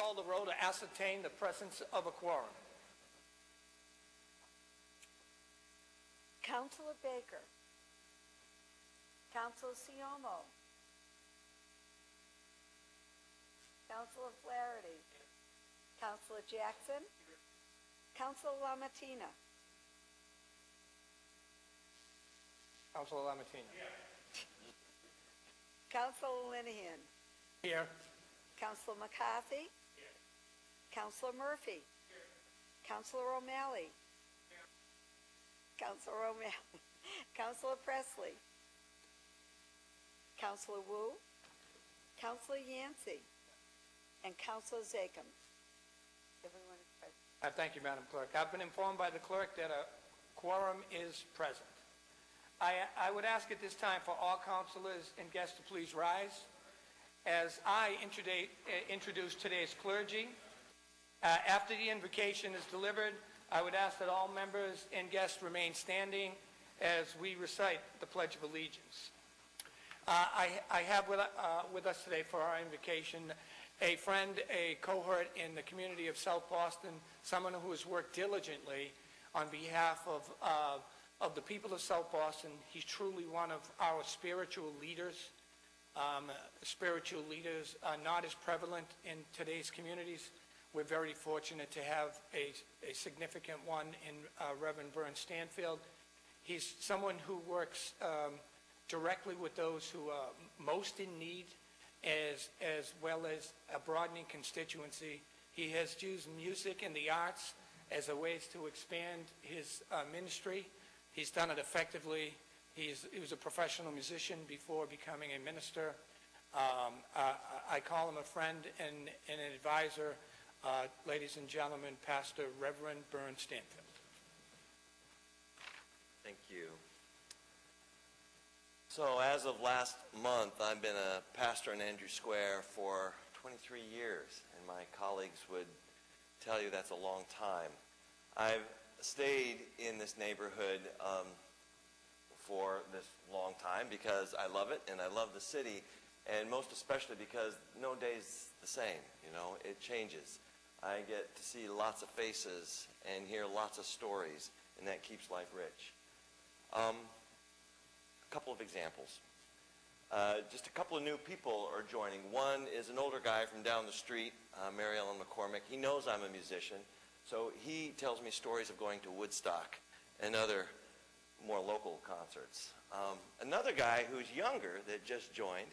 call the roll to ascertain the presence of a quorum. Councilor Baker. Councilor Siomo. Councilor Flaherty. Councilor Jackson. Councilor LaMattina. Councilor LaMattina. Councilor Linehan. Here. Councilor McCarthy. Councilor Murphy. Councilor O'Malley. Councilor O'Malley. Councilor Presley. Councilor Wu. Councilor Yancey. And Councilor Zachem. Everyone is present. Thank you, Madam Clerk. I've been informed by the clerk that a quorum is present. I would ask at this time for all councilors and guests to please rise as I introduce today's clergy. After the invocation is delivered, I would ask that all members and guests remain standing as we recite the Pledge of Allegiance. I have with us today for our invocation a friend, a cohort in the community of South Boston, someone who has worked diligently on behalf of the people of South Boston. He's truly one of our spiritual leaders. Spiritual leaders are not as prevalent in today's communities. We're very fortunate to have a significant one in Reverend Vern Stanfield. He's someone who works directly with those who are most in need, as well as a broadening constituency. He has used music and the arts as a ways to expand his ministry. He's done it effectively. He was a professional musician before becoming a minister. I call him a friend and an advisor. Ladies and gentlemen, Pastor Reverend Vern Stanfield. Thank you. So as of last month, I've been a pastor in Andrew Square for 23 years, and my colleagues would tell you that's a long time. I've stayed in this neighborhood for this long time because I love it and I love the city, and most especially because no day's the same, it changes. I get to see lots of faces and hear lots of stories, and that keeps life rich. A couple of examples. Just a couple of new people are joining. One is an older guy from down the street, Mary Ellen McCormick. He knows I'm a musician, so he tells me stories of going to Woodstock and other more local concerts. Another guy who's younger that just joined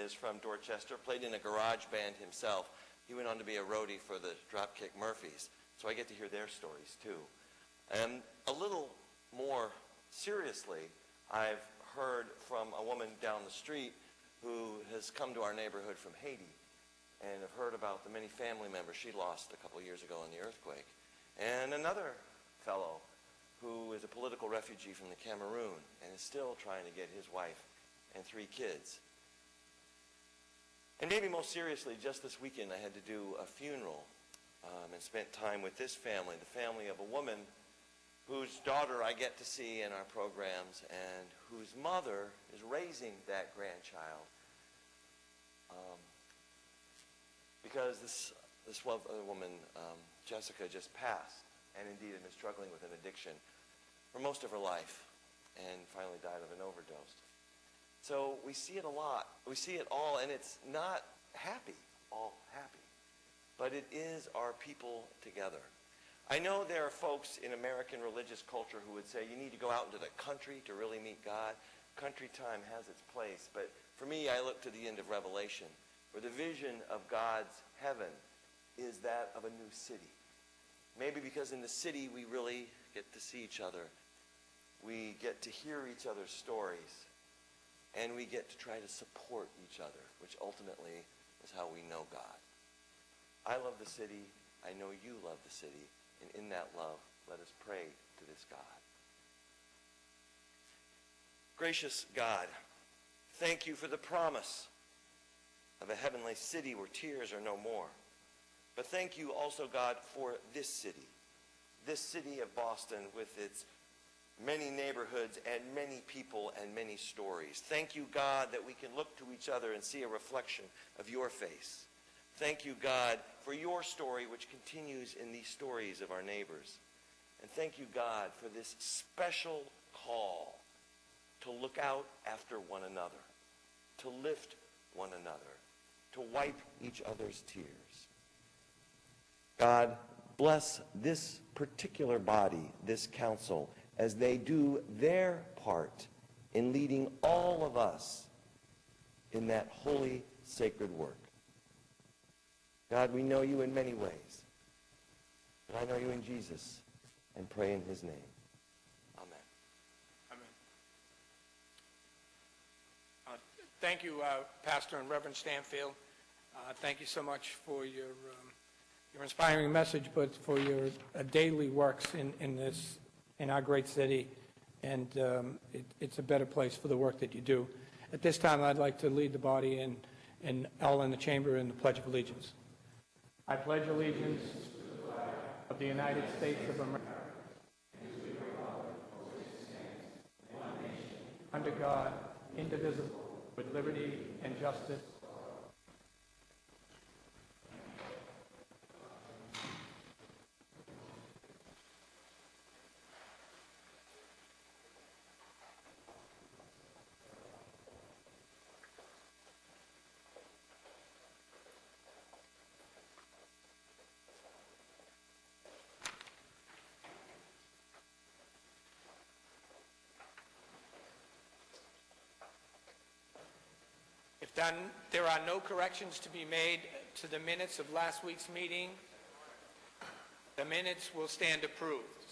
is from Dorchester, played in a garage band himself. He went on to be a roadie for the Dropkick Murphys, so I get to hear their stories too. And a little more seriously, I've heard from a woman down the street who has come to our neighborhood from Haiti, and have heard about the many family members she lost a couple years ago in the earthquake. And another fellow who is a political refugee from the Cameroon and is still trying to get his wife and 3 kids. And maybe most seriously, just this weekend I had to do a funeral and spent time with this family, the family of a woman whose daughter I get to see in our programs and whose mother is raising that grandchild. Because this other woman, Jessica, just passed and indeed had been struggling with an addiction for most of her life and finally died of an overdose. So we see it a lot. We see it all, and it's not all happy, but it is our people together. I know there are folks in American religious culture who would say you need to go out into the country to really meet God. Country time has its place, but for me, I look to the end of Revelation, where the vision of God's heaven is that of a new city. Maybe because in the city we really get to see each other. We get to hear each other's stories. And we get to try to support each other, which ultimately is how we know God. I love the city. I know you love the city. And in that love, let us pray to this God. Gracious God, thank you for the promise of a heavenly city where tears are no more. But thank you also, God, for this city of Boston with its many neighborhoods and many people and many stories. Thank you, God, that we can look to each other and see a reflection of your face. Thank you, God, for your story, which continues in these stories of our neighbors. And thank you, God, for this special call to look out after one another, to lift one another, to wipe each other's tears. God, bless this particular body, this council, as they do their part in leading all of us in that holy, sacred work. God, we know you in many ways, but I know you in Jesus and pray in his name. Amen. Amen. Thank you, Pastor and Reverend Stanfield. Thank you so much for your inspiring message, but for your daily works in our great city, and it's a better place for the work that you do. At this time, I'd like to lead the body and all in the chamber in the Pledge of Allegiance. I pledge allegiance to the flag of the United States of America, under God, indivisible, with liberty and justice. If there are no corrections to be made to the minutes of last week's meeting, the minutes will stand approved.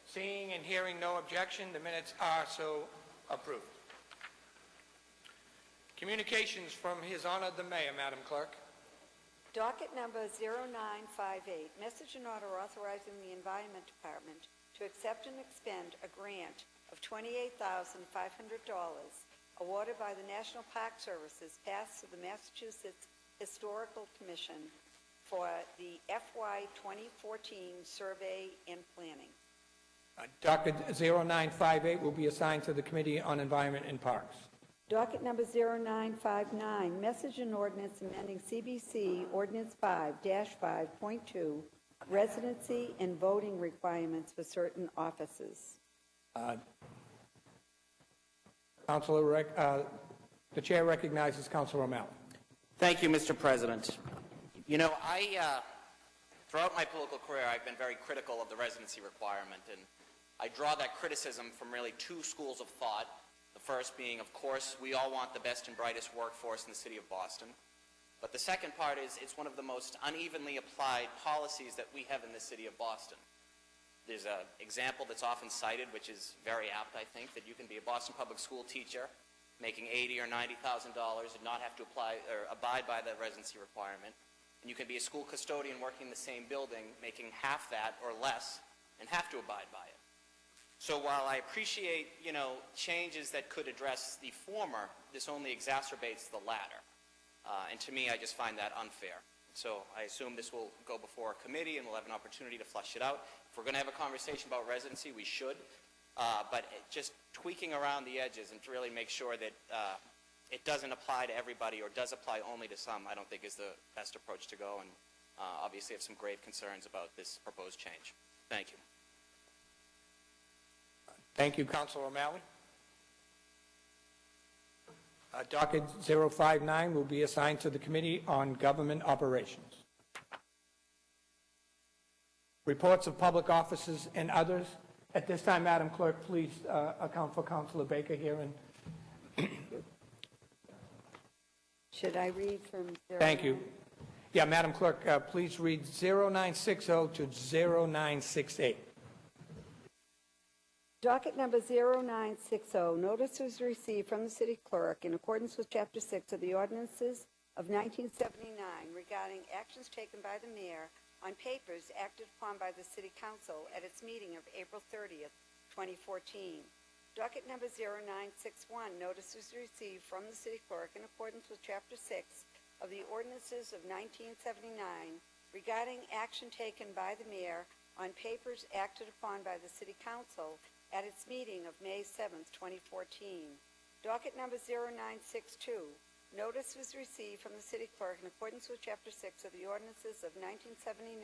Seeing and hearing no objection, the minutes are so approved. Communications from His Honor the Mayor, Madam Clerk. Docket number 0958, message and order authorizing the Environment Department to accept and expend a grant of $28,500 awarded by the National Park Services passed to the Massachusetts Historical Commission for the FY 2014 survey and planning. Docket 0958 will be assigned to the Committee on Environment and Parks. Docket number 0959, message and ordinance amending CBC Ordinance 5-5.2, residency and voting requirements for certain offices. The chair recognizes Councilor O'Malley. Thank you, Mr. President. You know, throughout my political career, I've been very critical of the residency requirement, and I draw that criticism from really two schools of thought. The first being, of course, we all want the best and brightest workforce in the city of Boston. But the second part is it's one of the most unevenly applied policies that we have in the city of Boston. There's an example that's often cited, which is very apt, I think, that you can be a Boston public school teacher making $80,000 or $90,000 and not have to apply or abide by the residency requirement. And you can be a school custodian working in the same building making half that or less and have to abide by it. So while I appreciate, changes that could address the former, this only exacerbates the latter. And to me, I just find that unfair. So I assume this will go before a committee and we'll have an opportunity to flesh it out. If we're going to have a conversation about residency, we should. But just tweaking around the edges and to really make sure that it doesn't apply to everybody or does apply only to some, I don't think is the best approach to go. And obviously have some grave concerns about this proposed change. Thank you. Thank you, Councilor O'Malley. Docket 059 will be assigned to the Committee on Government Operations. Reports of public offices and others. At this time, Madam Clerk, please account for Councilor Baker here. Should I read from 09? Thank you. Yeah, Madam Clerk, please read 0960 to 0968. Docket number 0960, notice was received from the city clerk in accordance with Chapter 6 of the Ordinances of 1979 regarding actions taken by the mayor on papers acted upon by the City Council at its meeting of April 30th, 2014. Docket number 0961, notice was received from the city clerk in accordance with Chapter 6 of the Ordinances of 1979 regarding action taken by the mayor on papers acted upon by the City Council at its meeting of May 7th, 2014. Docket number 0962, Notice was received from the city clerk in accordance with Chapter 6 of the ordinances of 1979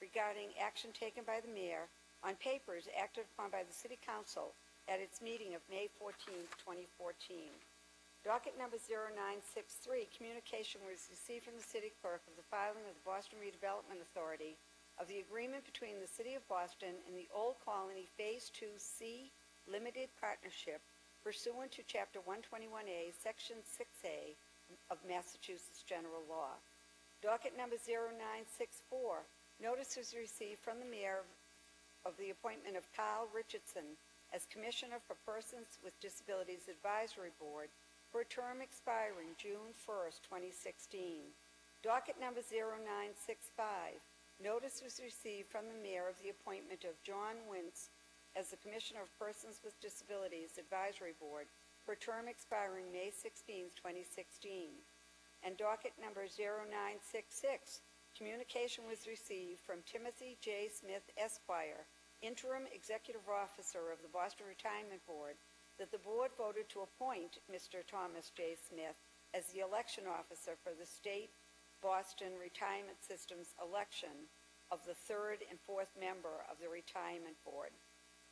regarding action taken by the mayor on papers acted upon by the city council at its meeting of May 14, 2014. Docket number 0963, communication was received from the city clerk of the filing of the Boston Redevelopment Authority of the agreement between the City of Boston and the Old Colony Phase 2C Limited Partnership pursuant to Chapter 121A, Section 6A of Massachusetts General Law. Docket number 0964, notice was received from the mayor of the appointment of Carl Richardson as Commissioner for Persons with Disabilities Advisory Board for a term expiring June 1st, 2016. Docket number 0965, notice was received from the mayor of the appointment of John Wintz as the Commissioner of Persons with Disabilities Advisory Board for a term expiring May 16, 2016. And docket number 0966, communication was received from Timothy J. Smith, Esquire, Interim Executive Officer of the Boston Retirement Board, that the board voted to appoint Mr. Thomas J. Smith as the election officer for the state Boston Retirement System's election of the third and fourth member of the Retirement Board.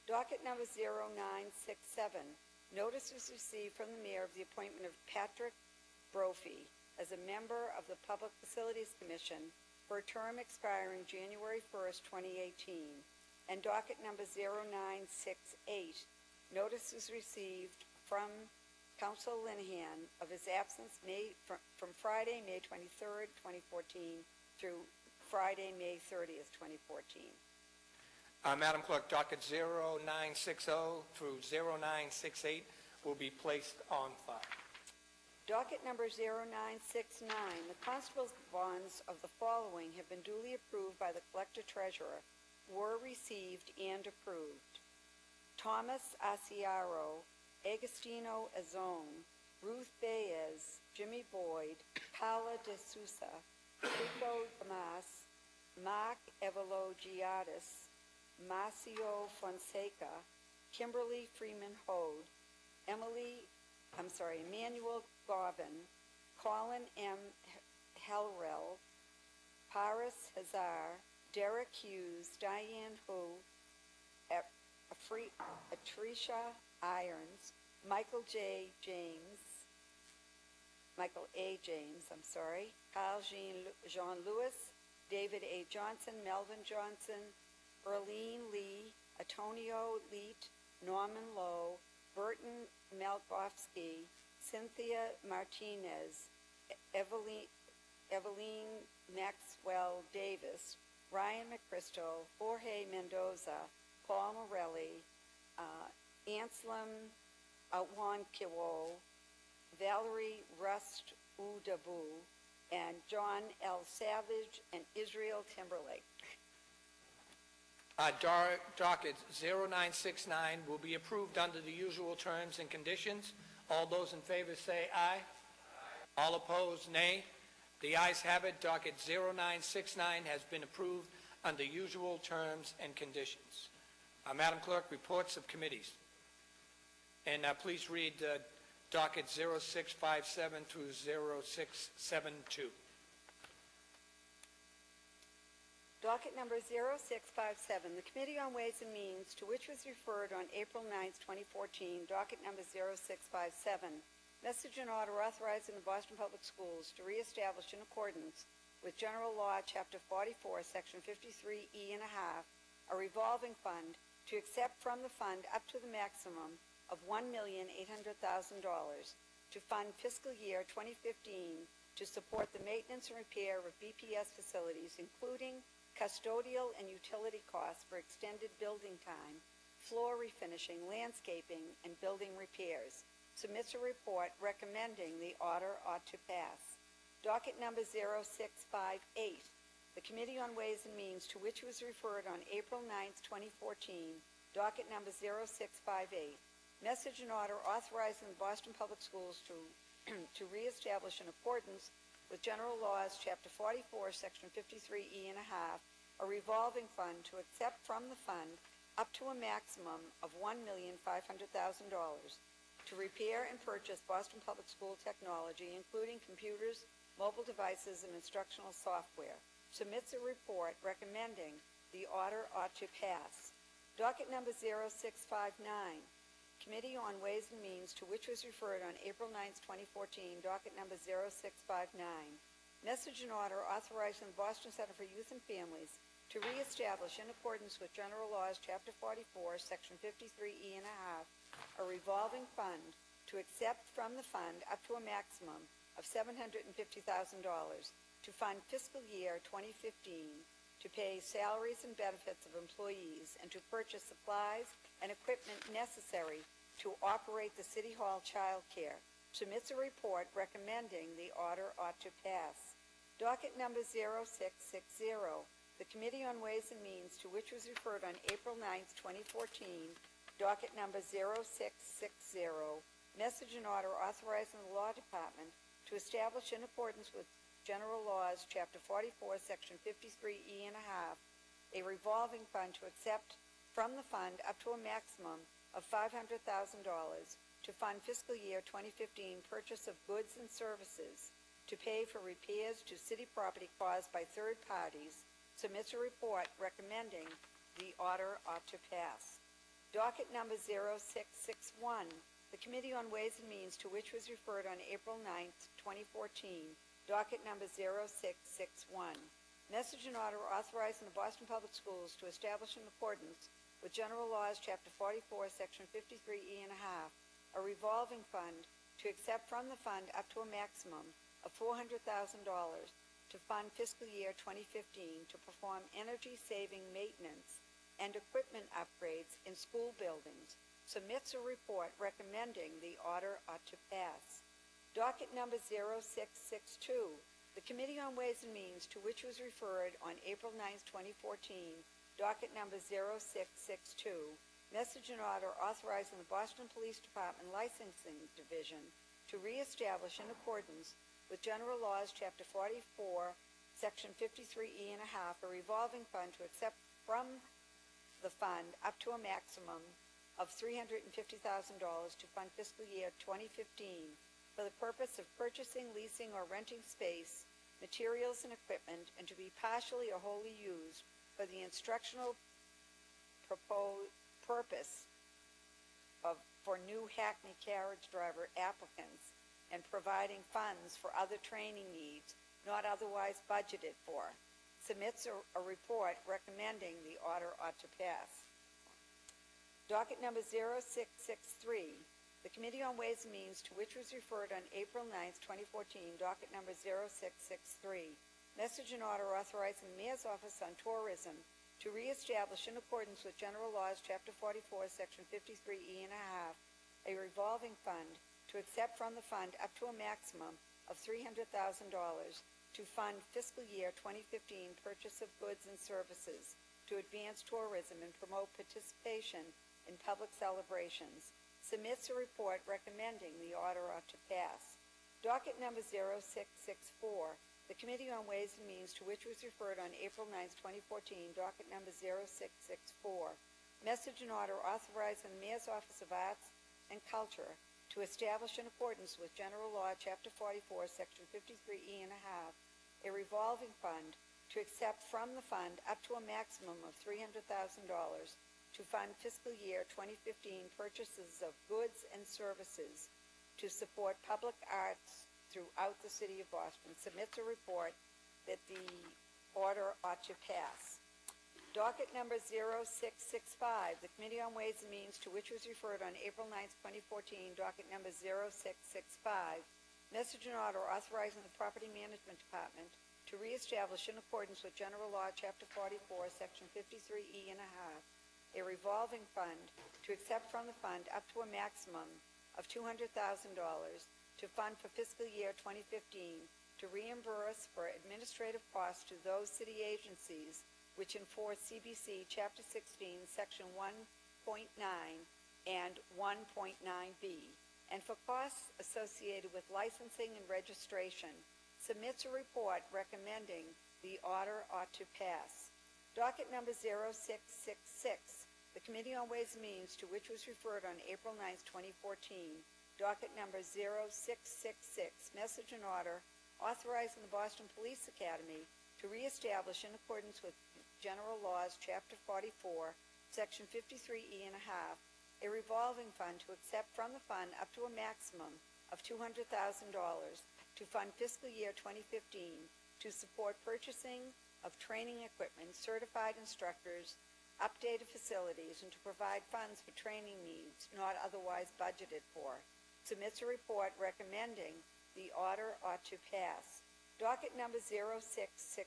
Docket number 0967, notice was received from the mayor of the appointment of Patrick Brophy as a member of the Public Facilities Commission for a term expiring January 1st, 2018. And docket number 0968, notice was received from Council Linehan of his absence from Friday, May 23rd, 2014 through Friday, May 30th, 2014. Madam Clerk, docket 0960 through 0968 will be placed on file. Docket number 0969, the constable's bonds of the following have been duly approved by the Collector-Treasurer, were received and approved. Thomas Asiaro, Agostino Azone, Ruth Baez, Jimmy Boyd, Paula De Sousa, Rico Damas, Mark Evalogiadis, Marcio Fonseca, Kimberly Freeman Hode, Emmanuel Garvin, Colin M. Hellrell, Paris Hazar, Derek Hughes, Diane Hu, Atrisha Irons, Michael A. James, Carl Jean Lewis, David A. Johnson, Melvin Johnson, Earlene Lee, Antonio Leet, Norman Lowe, Burton Malkovsky, Cynthia Martinez, Eveline Maxwell Davis, Ryan McChrystal, Jorge Mendoza, Paul Morelli, Anselm Awankiwo, Valerie Rust Udabu, and John L. Savage and Israel Timberlake. Docket 0969 will be approved under the usual terms and conditions. All those in favor say aye. All opposed, nay. The ayes have it. Docket 0969 has been approved under usual terms and conditions. Madam Clerk, reports of committees. And please read docket 0657 through 0672. Docket number 0657, the Committee on Ways and Means, to which was referred on April 9th, 2014, docket number 0657, message and order authorizing the Boston Public Schools to reestablish in accordance with General Law, Chapter 44, Section 53E and a half, a revolving fund to accept from the fund up to the maximum of $1,800,000 to fund fiscal year 2015 to support the maintenance and repair of BPS facilities, including custodial and utility costs for extended building time, floor refinishing, landscaping, and building repairs. Submits a report recommending the order ought to pass. Docket number 0658, the Committee on Ways and Means, to which was referred on April 9th, 2014, docket number 0658, message and order authorizing the Boston Public Schools to reestablish in accordance with General Laws, Chapter 44, Section 53E and a half, a revolving fund to accept from the fund up to a maximum of $1,500,000 to to repair and purchase Boston Public School technology, including computers, mobile devices, and instructional software. Submits a report recommending the order ought to pass. Docket number 0659, Committee on Ways and Means, to which was referred on April 9, 2014, docket number 0659. Message and order authorizing the Boston Center for Youth and Families to reestablish, in accordance with General Laws, Chapter 44, Section 53E and a half, a revolving fund to accept from the fund up to a maximum of $750,000 to fund fiscal year 2015 to pay salaries and benefits of employees and to purchase supplies and equipment necessary to operate the City Hall child care. Submits a report recommending the order ought to pass. Docket number 0660, the Committee on Ways and Means, to which was referred on April 9, 2014, docket number 0660, message and order authorizing the Law Department to establish, in accordance with General Laws, Chapter 44, Section 53E and a half, a revolving fund to accept from the fund up to a maximum of $500,000 to fund fiscal year 2015 purchase of goods and services, to pay for repairs to city property caused by third parties. Submits a report recommending the order ought to pass. Docket number 0661, the Committee on Ways and Means, to which was referred on April 9, 2014, docket number 0661. Message and order authorizing the Boston Public Schools to establish, in accordance with General Laws, Chapter 44, Section 53E and a half, a revolving fund to accept from the fund up to a maximum of $400,000 to fund fiscal year 2015 to perform energy-saving maintenance and equipment upgrades in school buildings. Submits a report recommending the order ought to pass. Docket number 0662, the Committee on Ways and Means, to which was referred on April 9, 2014, docket number 0662, message and order authorizing the Boston Police Department Licensing Division to reestablish, in accordance with General Laws, Chapter 44, Section 53E and a half, a revolving fund to accept from the fund up to a maximum of $350,000 to fund fiscal year 2015 for the purpose of purchasing, leasing, or renting space, materials, and equipment, and to be partially or wholly used for the instructional purpose for new Hackney carriage driver applicants and providing funds for other training needs not otherwise budgeted for. Submits a report recommending the order ought to pass. Docket number 0663, the Committee on Ways and Means, to which was referred on April 9, 2014, docket number 0663, message and order authorizing the Mayor's Office on Tourism to reestablish, in accordance with General Laws, Chapter 44, Section 53E and a half, a revolving fund to accept from the fund up to a maximum of $300,000 to fund fiscal year 2015 purchase of goods and services, to advance tourism and promote participation in public celebrations. Submits a report recommending the order ought to pass. Docket number 0664, the Committee on Ways and Means, to which was referred on April 9, 2014, docket number 0664, message and order authorizing the Mayor's Office of Arts and Culture to establish, in accordance with General Law, Chapter 44, Section 53E and a half, a revolving fund to accept from the fund up to a maximum of $300,000 to fund fiscal year 2015 purchases of goods and services to support public arts throughout the City of Boston. Submits a report that the order ought to pass. Docket number 0665, the Committee on Ways and Means, to which was referred on April 9, 2014, docket number 0665, message and order authorizing the Property Management Department to reestablish, in accordance with General Law, Chapter 44, Section 53E and a half, a revolving fund to accept from the fund up to a maximum of $200,000 to fund for fiscal year 2015 to reimburse for administrative costs to those city agencies which enforce CBC Chapter 16, Section 1.9 and 1.9b, and for costs associated with licensing and registration. Submits a report recommending the order ought to pass. Docket number 0666, the Committee on Ways and Means, to which was referred on April 9, 2014, docket number 0666, message and order authorizing the Boston Police Academy to reestablish in accordance with General Laws, Chapter 44, Section 53E and a half, a revolving fund to accept from the fund up to a maximum of $200,000 to fund fiscal year 2015 to support purchasing of training equipment, certified instructors, updated facilities, and to provide funds for training needs not otherwise budgeted for. Submits a report recommending the order ought to pass. Docket number 0667.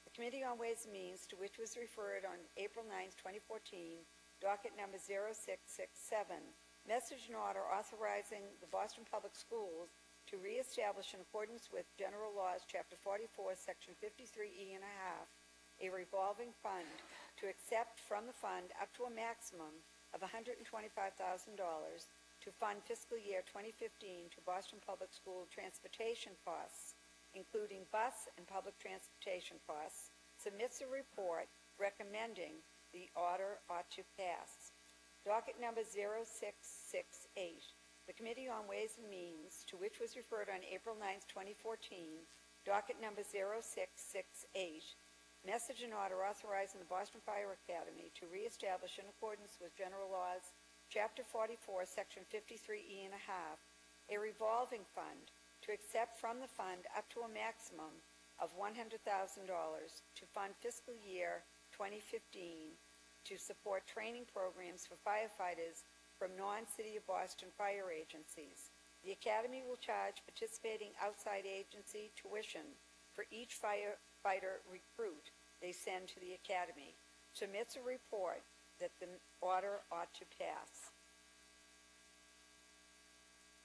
The Committee on Ways and Means, to which was referred on April 9, 2014, docket number 0667, message and order authorizing the Boston Public Schools to reestablish in accordance with General Laws, Chapter 44, Section 53E and a half, a revolving fund to accept from the fund up to a maximum of $125,000 to fund fiscal year 2015 to Boston Public School transportation costs, including bus and public transportation costs, submits a report recommending the order ought to pass. Docket number 0668. The Committee on Ways and Means, to which was referred on April 9, 2014, docket number 0668, message and order authorizing the Boston Fire Academy to reestablish in accordance with General Laws, Chapter 44, Section 53E and a half, a revolving fund to accept from the fund up to a maximum of $100,000 to fund fiscal year 2015 to support training programs for firefighters from non-City of Boston fire agencies. The Academy will charge participating outside agency tuition for each firefighter recruit they send to the Academy. Submits a report that the order ought to pass.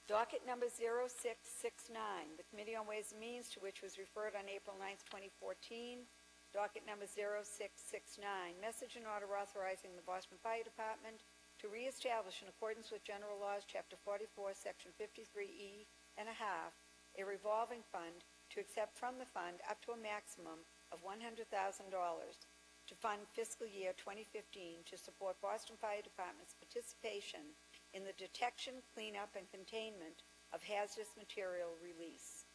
Docket number 0669, the Committee on Ways and Means, to which was referred on April 9, 2014, docket number 0669, message and order authorizing the Boston Fire Department to reestablish in accordance with General Laws, Chapter 44, Section 53E and a half, a revolving fund to accept from the fund up to a maximum of $100,000 to fund fiscal year 2015 to support Boston Fire Department's participation in the detection, cleanup, and containment of hazardous material release.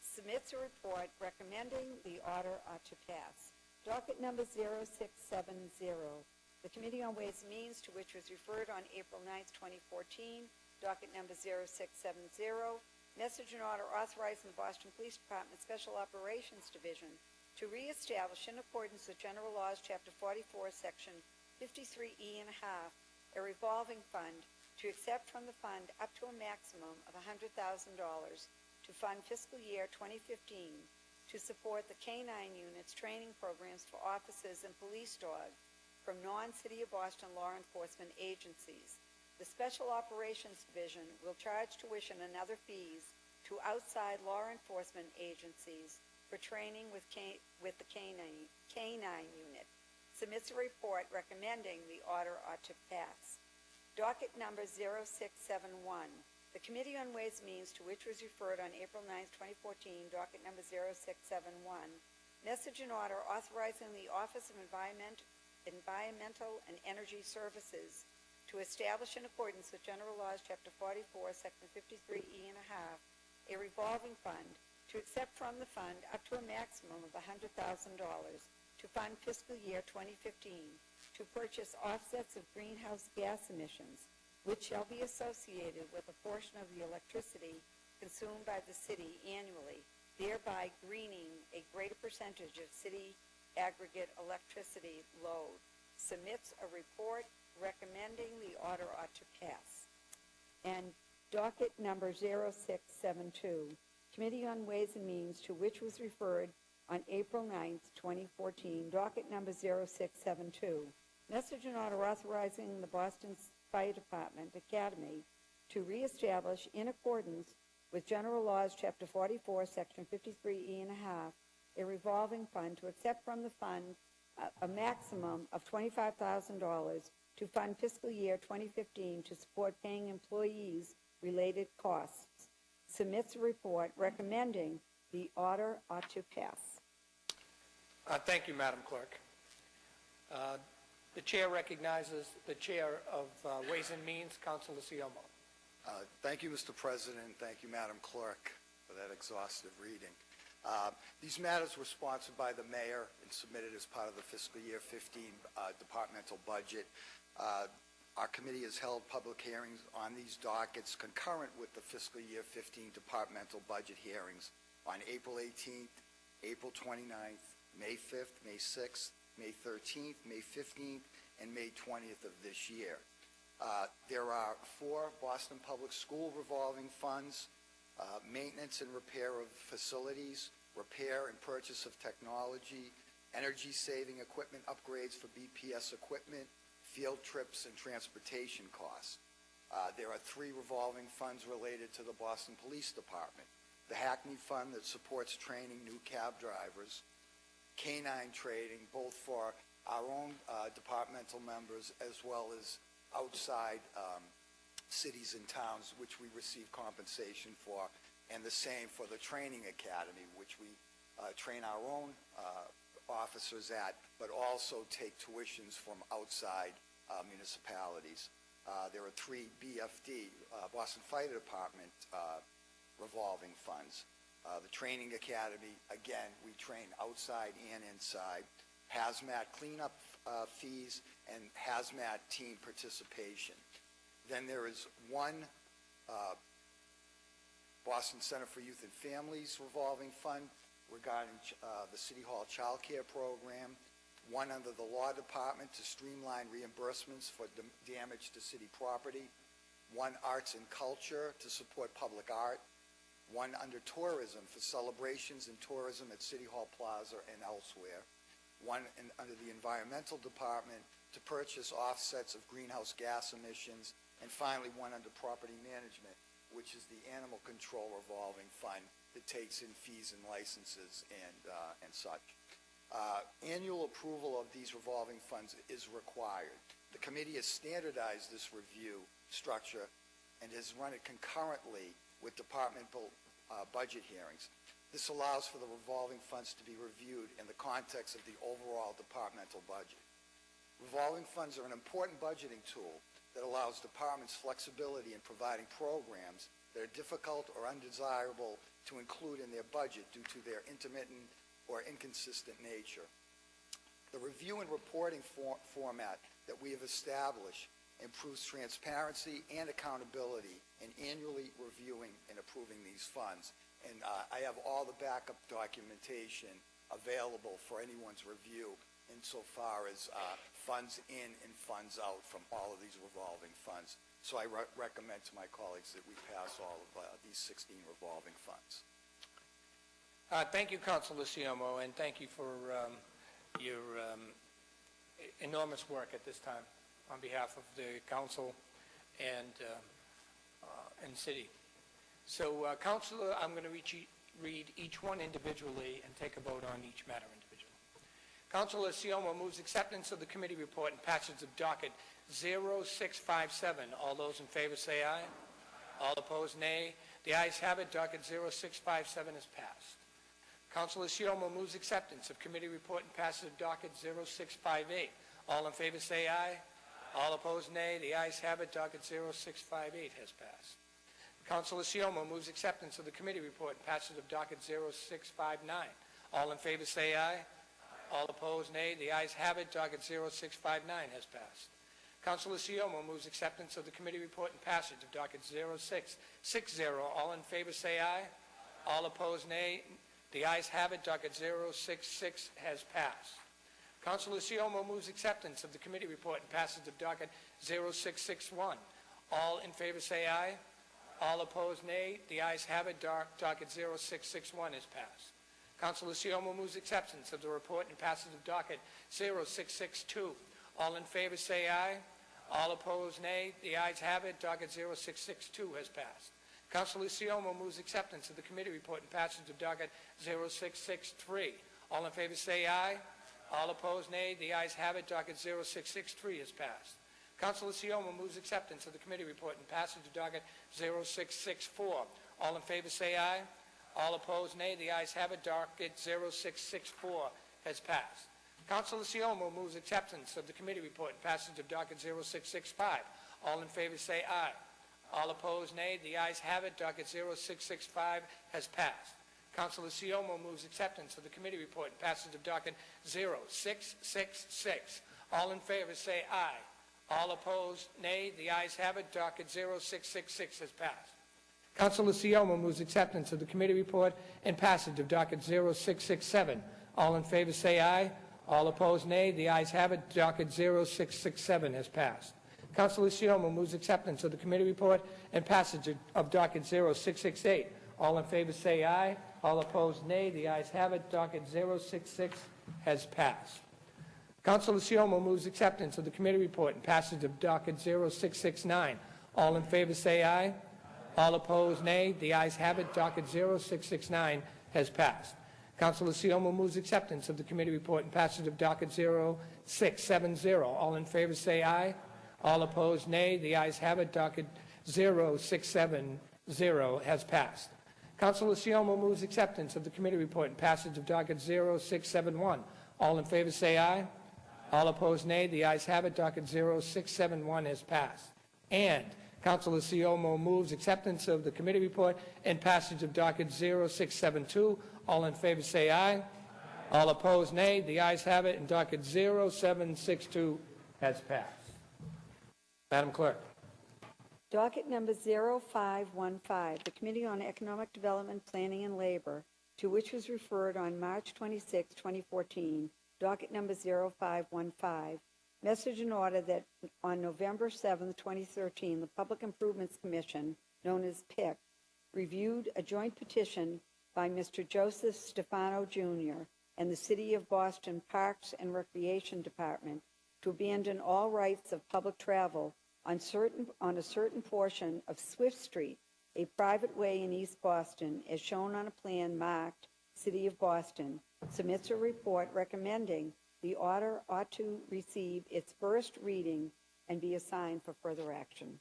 Submits a report recommending the order ought to pass. Docket number 0670. The Committee on Ways and Means, to which was referred on April 9, 2014, docket number 0670, message and order authorizing the Boston Police Department Special Operations Division to reestablish in accordance with General Laws, Chapter 44, Section 53E and a half, a revolving fund to accept from the fund up to a maximum of $100,000 to fund fiscal year 2015 to support the K-9 unit's training programs for officers and police dogs from non-City of Boston law enforcement agencies. The Special Operations Division will charge tuition and other fees to outside law enforcement agencies for training with the K-9 unit. Submits a report recommending the order ought to pass. Docket number 0671. The Committee on Ways and Means, to which was referred on April 9, 2014, docket number 0671, message and order authorizing the Office of Environmental and Energy Services to establish in accordance with General Laws, Chapter 44, Section 53E and a half, a revolving fund to accept from the fund up to a maximum of $100,000 to fund fiscal year 2015 to purchase offsets of greenhouse gas emissions, which shall be associated with a portion of the electricity consumed by the city annually, thereby greening a greater percentage of city aggregate electricity load. Submits a report recommending the order ought to pass. And docket number 0672, Committee on Ways and Means, to which was referred on April 9, 2014, docket number 0672, message and order authorizing the Boston Fire Department Academy to reestablish in accordance with General Laws, Chapter 44, Section 53E and a half, a revolving fund to accept from the fund a maximum of $25,000 to fund fiscal year 2015 to support paying employees related costs. Submits a report recommending the order ought to pass. Thank you, Madam Clerk. The Chair recognizes the Chair of Ways and Means, Councilor Siomo. Thank you, Mr. President. Thank you, Madam Clerk, for that exhaustive reading. These matters were sponsored by the mayor and submitted as part of the fiscal year 15 departmental budget. Our committee has held public hearings on these dockets concurrent with the fiscal year 15 departmental budget hearings on April 18th, April 29th, May 5th, May 6th, May 13th, May 15th, and May 20th of this year. There are 4 Boston Public School revolving funds, maintenance and repair of facilities, repair and purchase of technology, energy-saving equipment upgrades for BPS equipment, field trips, and transportation costs. There are 3 revolving funds related to the Boston Police Department. The Hackney Fund that supports training new cab drivers, canine training, both for our own departmental members as well as outside cities and towns, which we receive compensation for, and the same for the training academy, which we train our own officers at, but also take tuitions from outside municipalities. There are 3 BFD, Boston Fire Department revolving funds. The training academy, again, we train outside and inside. Hazmat cleanup fees and hazmat team participation. Then there is 1 Boston Center for Youth and Families revolving fund regarding the City Hall Child Care Program, 1 under the Law Department to streamline reimbursements for damage to city property, 1 Arts and Culture to support public art, 1 under Tourism for celebrations and tourism at City Hall Plaza and elsewhere, 1 under the Environmental Department to purchase offsets of greenhouse gas emissions, and finally 1 under Property Management, which is the Animal Control Revolving Fund that takes in fees and licenses and such. Annual approval of these revolving funds is required. The committee has standardized this review structure and has run it concurrently with departmental budget hearings. This allows for the revolving funds to be reviewed in the context of the overall departmental budget. Revolving funds are an important budgeting tool that allows departments flexibility in providing programs that are difficult or undesirable to include in their budget due to their intermittent or inconsistent nature. The review and reporting format that we have established improves transparency and accountability in annually reviewing and approving these funds. And I have all the backup documentation available for anyone's review insofar as funds in and funds out from all of these revolving funds. So I recommend to my colleagues that we pass all of these 16 revolving funds. Thank you, Councilor Siomo, and thank you for your enormous work at this time on behalf of the council and city. So, Councilor, I'm going to read each one individually and take a vote on each matter individually. Councilor Siomo moves acceptance of the committee report and passage of docket 0657. All those in favor say aye. All opposed, nay. The ayes have it. Docket 0657 is passed. Councilor Siomo moves acceptance of committee report and passage of docket 0658. All in favor say aye. All opposed, nay. The ayes have it. Docket 0658 has passed. Councilor Siomo moves acceptance of the committee report and passage of docket 0659. All in favor say aye. All opposed, nay. The ayes have it. Docket 0659 has passed. Councilor Siomo moves acceptance of the committee report and passage of docket 0660. All in favor say aye. All opposed, nay. The ayes have it. Docket 066 has passed. Councilor Siomo moves acceptance of the committee report and passage of docket 0661. All in favor say aye. All opposed, nay. The ayes have it. Docket 0661 is passed. Councilor Siomo moves acceptance of the report and passage of docket 0662. All in favor say aye. All opposed, nay. The ayes have it. Docket 0662 has passed. Councilor Siomo moves acceptance of the committee report and passage of docket 0663. All in favor say aye. All opposed, nay. The ayes have it. Docket 0663 is passed. Councilor Siomo moves acceptance of the committee report and passage of docket 0664. All in favor say aye. All opposed, nay. The ayes have it. Docket 0664 has passed. Councilor Siomo moves acceptance of the committee report and passage of docket 0665. All in favor say aye. All opposed, nay. The ayes have it. Docket 0665 has passed. Councilor Siomo moves acceptance of the committee report and passage of docket 0666. All in favor say aye. All opposed, nay. The ayes have it. Docket 0666 has passed. Councilor Siomo moves acceptance of the committee report and passage of docket 0667. All in favor say aye. All opposed, nay. The ayes have it. Docket 0667 has passed. Councilor Siomo moves acceptance of the committee report and passage of docket 0668. All in favor say aye. All opposed, nay. The ayes have it. Docket 066 has passed. Councilor Siomo moves acceptance of the committee report and passage of docket 0669. All in favor say aye. All opposed, nay. The ayes have it. Docket 0669 has passed. Councilor Siomo moves acceptance of the committee report and passage of docket 0670. All in favor say aye. All opposed, nay. The ayes have it. Docket 0670 has passed. Councilor Siomo moves acceptance of the committee report and passage of docket 0671. All in favor say aye. All opposed, nay. The ayes have it. Docket 0671 has passed. And Councilor Siomo moves acceptance of the committee report and passage of docket 0672. All in favor say aye. All opposed, nay. The ayes have it, and docket 0762 has passed. Madam Clerk. Docket number 0515, the Committee on Economic Development, Planning, and Labor, to which was referred on March 26, 2014, docket number 0515, message in order that on November 7, 2013, the Public Improvements Commission, known as PIC, reviewed a joint petition by Mr. Joseph Stefano, Jr. and the City of Boston Parks and Recreation Department to abandon all rights of public travel on a certain portion of Swift Street, a private way in East Boston, as shown on a plan marked City of Boston, submits a report recommending the order ought to receive its first reading and be assigned for further action.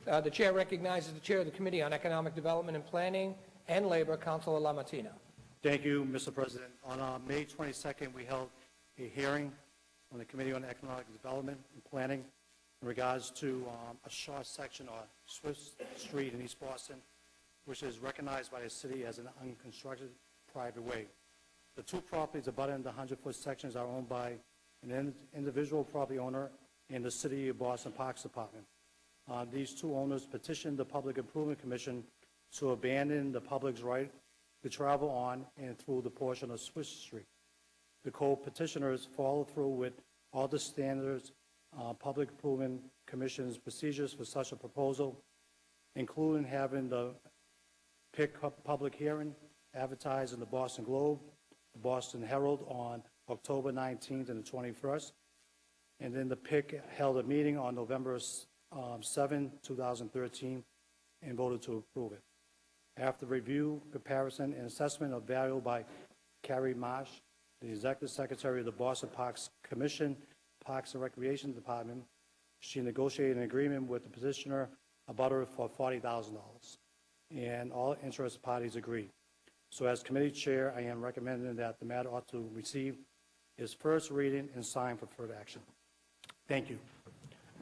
The Chair recognizes the Chair of the Committee on Economic Development and Planning and Labor, Councilor Lamartine. Thank you, Mr. President. On May 22nd, we held a hearing on the Committee on Economic Development and Planning in regards to a short section on Swift Street in East Boston, which is recognized by the city as an unconstructed private way. The two properties abutting the 100-foot sections are owned by an individual property owner and the City of Boston Parks Department. These two owners petitioned the Public Improvement Commission to abandon the public's right to travel on and through the portion of Swift Street. The co-petitioners followed through with all the standards Public Improvement Commission's procedures for such a proposal, including having the PIC public hearing advertised in the Boston Globe, the Boston Herald on October 19th and the 21st, and then the PIC held a meeting on November 7, 2013, and voted to approve it. After review, comparison, and assessment of value by Carrie Marsh, the Executive Secretary of the Boston Parks Commission, Parks and Recreation Department, she negotiated an agreement with the petitioner about her for $40,000, and all interested parties agreed. So as committee chair, I am recommending that the matter ought to receive its first reading and sign for further action. Thank you.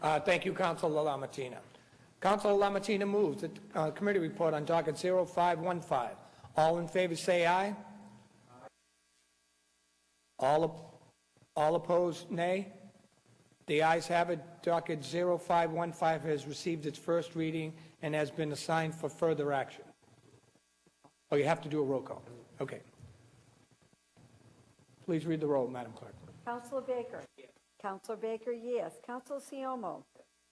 Thank you, Councilor Lamartine. Councilor Lamartine moves the committee report on docket 0515. All in favor say aye. All opposed, nay. The ayes have it. Docket 0515 has received its first reading and has been assigned for further action. Oh, you have to do a roll call. Okay. Please read the roll, Madam Clerk. Councilor Baker. Yes. Councilor Baker, yes. Councilor Siomo.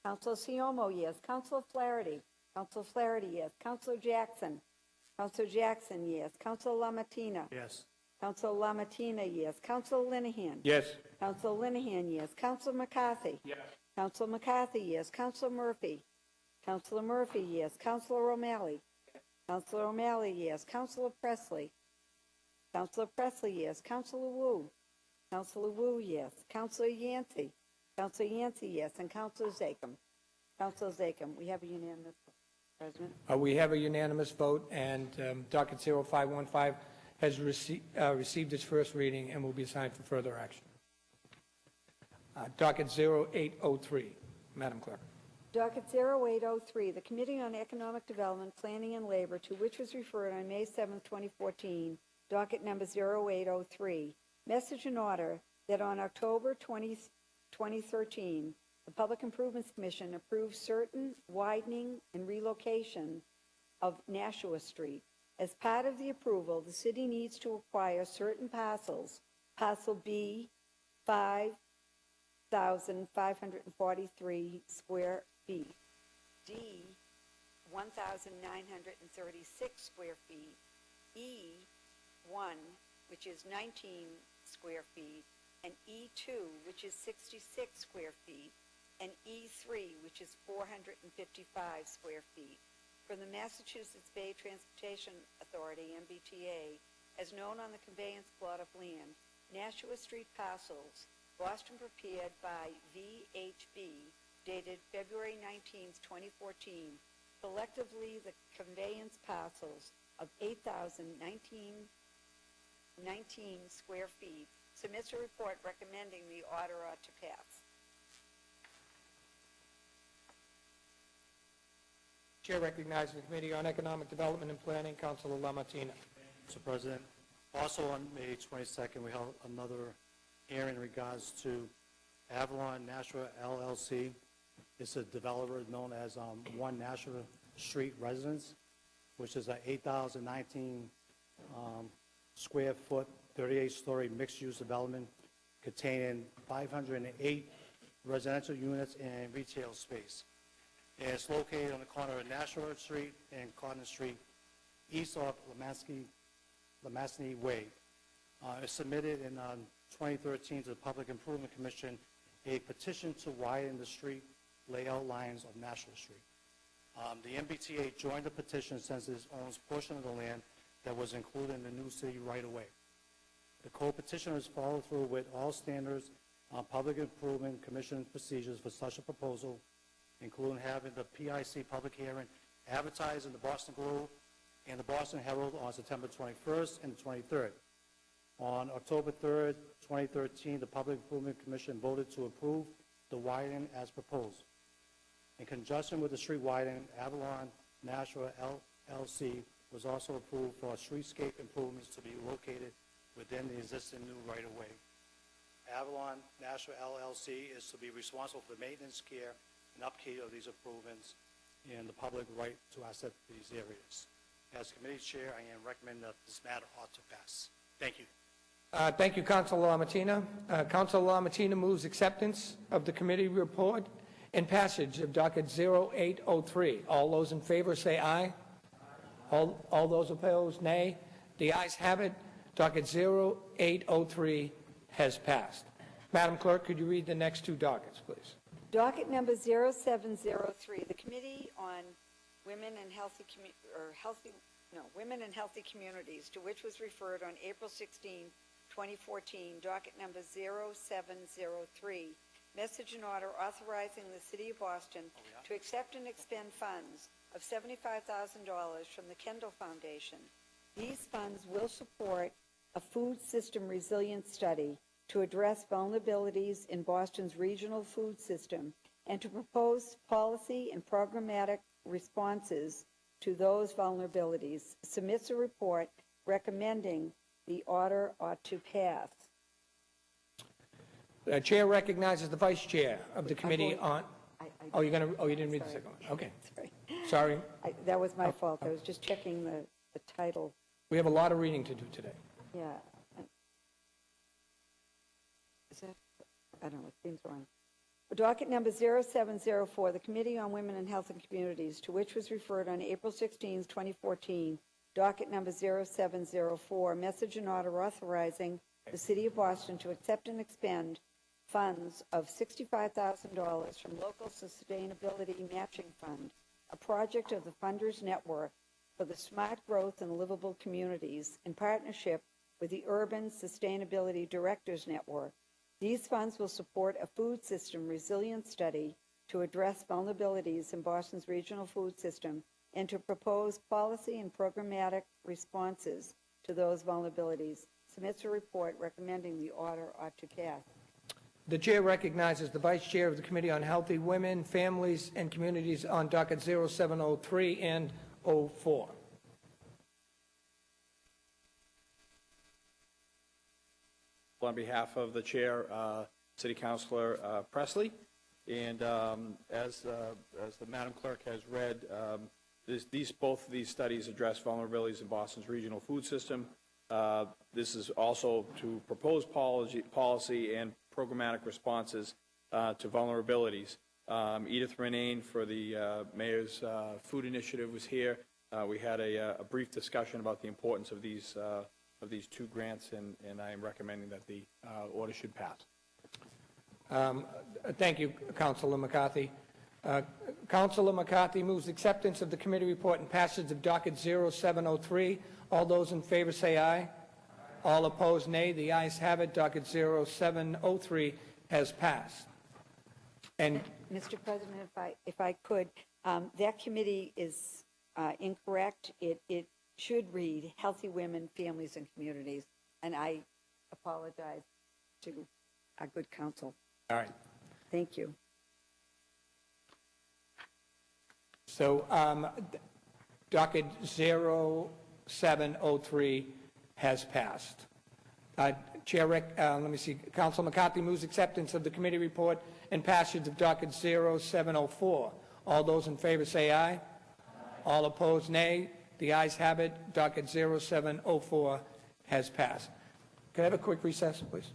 Councilor Siomo, yes. Councilor Flaherty. Councilor Flaherty, yes. Councilor Jackson. Councilor Jackson, yes. Councilor Lamartine. Yes. Councilor Lamartine, yes. Councilor Linehan. Yes. Councilor Linehan, yes. Councilor McCarthy. Yes. Councilor McCarthy, yes. Councilor Murphy. Councilor Murphy, yes. Councilor O'Malley. Councilor O'Malley, yes. Councilor Presley. Councilor Presley, yes. Councilor Wu. Councilor Wu, yes. Councilor Yancey. Councilor Yancey, yes. And Councilor Zachem. Councilor Zachem, we have a unanimous vote, President. We have a unanimous vote, and docket 0515 has received its first reading and will be assigned for further action. Docket 0803, Madam Clerk. Docket 0803, the Committee on Economic Development, Planning, and Labor, to which was referred on May 7, 2014, docket number 0803. Message in order that on October 20, 2013, the Public Improvements Commission approved certain widening and relocation of Nashua Street. As part of the approval, the city needs to acquire certain parcels, parcel B, 5,543 square feet, D, 1,936 square feet, E1, which is 19 square feet, and E2, which is 66 square feet, and E3, which is 455 square feet, from the Massachusetts Bay Transportation Authority, MBTA, as known on the conveyance plot of land, Nashua Street parcels, Boston prepared by VHB, dated February 19, 2014, collectively the conveyance parcels of 8,019 square feet, submits a report recommending the order ought to pass. Chair recognizes the Committee on Economic Development and Planning, Councilor LaMartina. Mr. President, also on May 22nd, we held another hearing in regards to Avalon Nashua LLC. It's a developer known as One Nashua Street Residence, which is an 8,019 square foot, 38-story mixed-use development containing 508 residential units and retail space. And it's located on the corner of Nashua Street and Cotton Street, east of Lamassney Way. It submitted in 2013 to the Public Improvement Commission a petition to widen the street layout lines of Nashua Street. The MBTA joined the petition since it owns a portion of the land that was included in the new city right-of-way. The co-petitioners followed through with all standards on Public Improvement Commission procedures for such a proposal, including having the PIC public hearing advertised in the Boston Globe and the Boston Herald on September 21st and 23rd. On October 3rd, 2013, the Public Improvement Commission voted to approve the widening as proposed. In conjunction with the street widening, Avalon Nashua LLC was also approved for streetscape improvements to be located within the existing new right-of-way. Avalon Nashua LLC is to be responsible for the maintenance, care, and upkeep of these improvements and the public right to access these areas. As committee chair, I am recommending that this matter ought to pass. Thank you. Thank you, Councilor LaMartina. Councilor LaMartina moves acceptance of the committee report and passage of docket 0803. All those in favor say aye. All those opposed, nay. The ayes have it. Docket 0803 has passed. Madam Clerk, could you read the next two dockets, please? Docket number 0703, the Committee on Women and Women and Healthy Communities, to which was referred on April 16, 2014, docket number 0703, message in order authorizing the City of Boston to accept and expend funds of $75,000 from the Kendall Foundation. These funds will support a food system resilience study to address vulnerabilities in Boston's regional food system and to propose policy and programmatic responses to those vulnerabilities. Submits a report recommending the order ought to pass. The chair recognizes the vice chair of the committee on... Oh, you didn't read the second one. Okay. Sorry. That was my fault. I was just checking the title. We have a lot of reading to do today. Yeah. Is that, I don't know, it seems wrong. Docket number 0704, the Committee on Women and Health and Communities, to which was referred on April 16, 2014, docket number 0704, message in order authorizing the City of Boston to accept and expend funds of $65,000 from Local Sustainability Matching Fund, a project of the Funders Network for the Smart Growth and Livable Communities in partnership with the Urban Sustainability Directors Network. These funds will support a food system resilience study to address vulnerabilities in Boston's regional food system and to propose policy and programmatic responses to those vulnerabilities. Submits a report recommending the order ought to pass. The chair recognizes the vice chair of the Committee on Healthy Women, Families, and Communities on docket 0703 and 04. On behalf of the chair, City Councilor Presley, and as the Madam Clerk has read, both of these studies address vulnerabilities in Boston's regional food system. This is also to propose policy and programmatic responses to vulnerabilities. Edith Renane for the Mayor's Food Initiative was here. We had a brief discussion about the importance of these two grants, and I am recommending that the order should pass. Thank you, Councilor McCarthy. Councilor McCarthy moves acceptance of the committee report and passage of docket 0703. All those in favor say aye. All opposed, nay. The ayes have it. Docket 0703 has passed. And Mr. President, if I could, that committee is incorrect. It should read Healthy Women, Families, and Communities, and I apologize to our good counsel. all right. Thank you. So docket 0703 has passed. Chair, let me see. Council McCarthy moves acceptance of the committee report and passage of docket 0704. All those in favor say aye. Aye. All opposed, nay. The ayes have it. Docket 0704 has passed. Can I have a quick recess, please?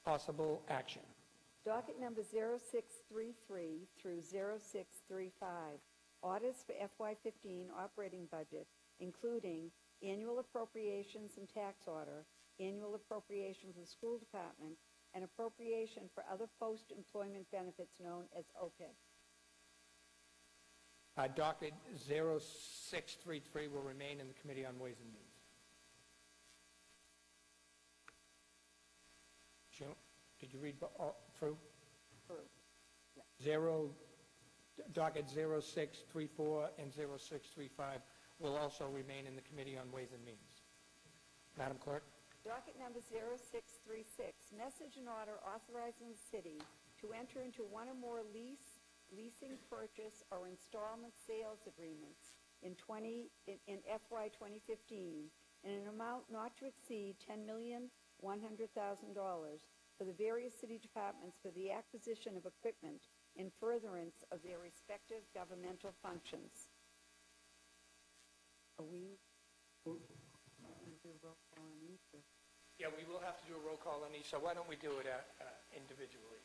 Possible action. Docket number 0633 through 0635, orders for FY15 operating budget, including annual appropriations and tax order, annual appropriation for the school department, and appropriation for other post-employment benefits known as OPEB. Docket 0633 will remain in the Committee on Ways and Means. Did you read through? Through. Docket 0634 and 0635 will also remain in the Committee on Ways and Means. Madam Clerk? Docket number 0636, message and order authorizing the city to enter into one or more leasing, purchase, or installment sales agreements in FY 2015 in an amount not to exceed $10,100,000 for the various city departments for the acquisition of equipment in furtherance of their respective governmental functions. Are we going to do roll call on each? Yeah, we will have to do a roll call on each, so why don't we do it individually,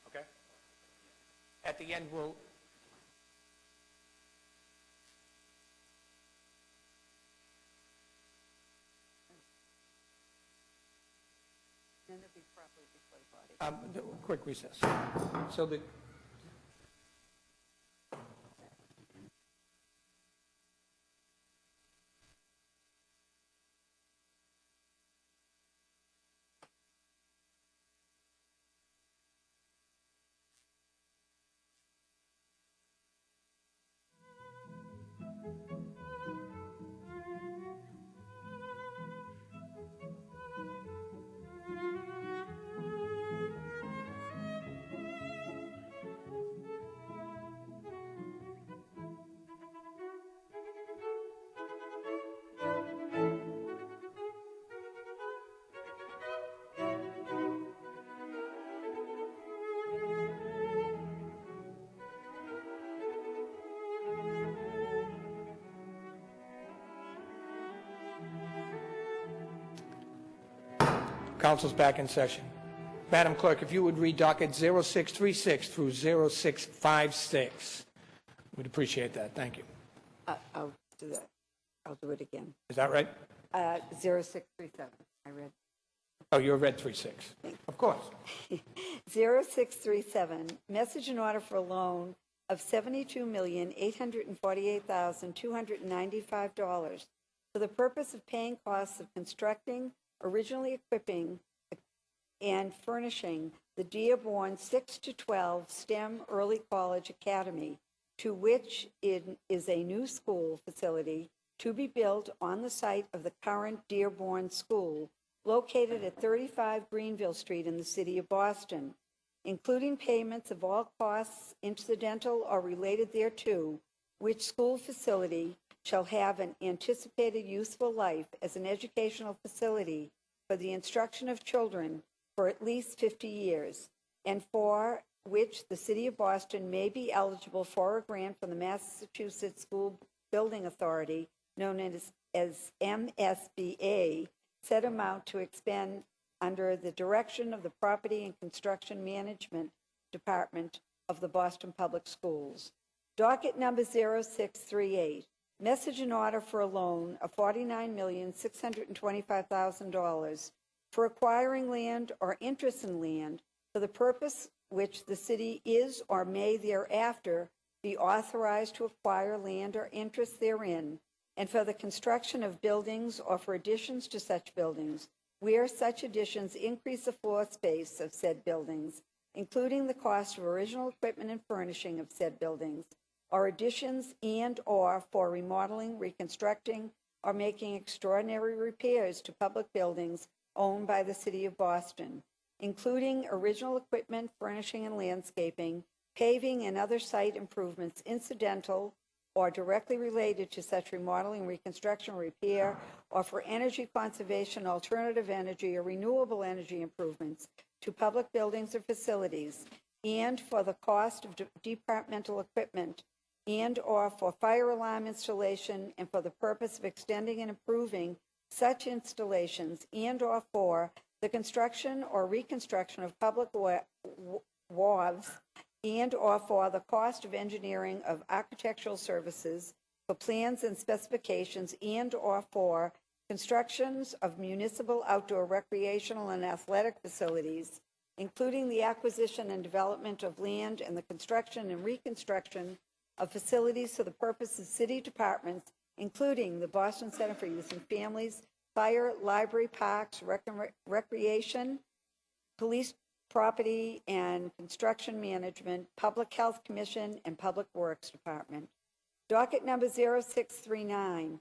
okay? At the end, we'll... Quick recess. So the council's back in session. Madam Clerk, if you would read docket 0636 through 0656. We'd appreciate that. Thank you. I'll do that. I'll do it again. Is that right? 0637, I read. Oh, you read 36. Of course. 0637, message and order for a loan of $72,848,295 for the purpose of paying costs of constructing, originally equipping, and furnishing the Dearborn 6 to 12 STEM Early College Academy, to which it is a new school facility to be built on the site of the current Dearborn School, located at 35 Greenville Street in the city of Boston, including payments of all costs incidental or related thereto, which school facility shall have an anticipated useful life as an educational facility for the instruction of children for at least 50 years, and for which the city of Boston may be eligible for a grant from the Massachusetts School Building Authority, known as MSBA, said amount to expend under the direction of the Property and Construction Management Department of the Boston Public Schools. Docket number 0638, message and order for a loan of $49,625,000 for acquiring land or interest in land for the purpose which the city is or may thereafter be authorized to acquire land or interest therein, and for the construction of buildings or for additions to such buildings, where such additions increase the floor space of said buildings, including the cost of original equipment and furnishing of said buildings, or additions and or for remodeling, reconstructing, or making extraordinary repairs to public buildings owned by the city of Boston, including original equipment, furnishing and landscaping, paving and other site improvements incidental or directly related to such remodeling, reconstruction, repair, or for energy conservation, alternative energy, or renewable energy improvements to public buildings or facilities, and for the cost of departmental equipment, and or for fire alarm installation, and for the purpose of extending and improving such installations, and or for the construction or reconstruction of public wharves, and or for the cost of engineering of architectural services for plans and specifications, and or for constructions of municipal outdoor recreational and athletic facilities, including the acquisition and development of land and the construction and reconstruction of facilities for the purpose of city departments, including the Boston Center for Youth and Families, Fire, Library, Parks, Recreation, Police, Property and Construction Management, Public Health Commission, and Public Works Department. Docket number 0639,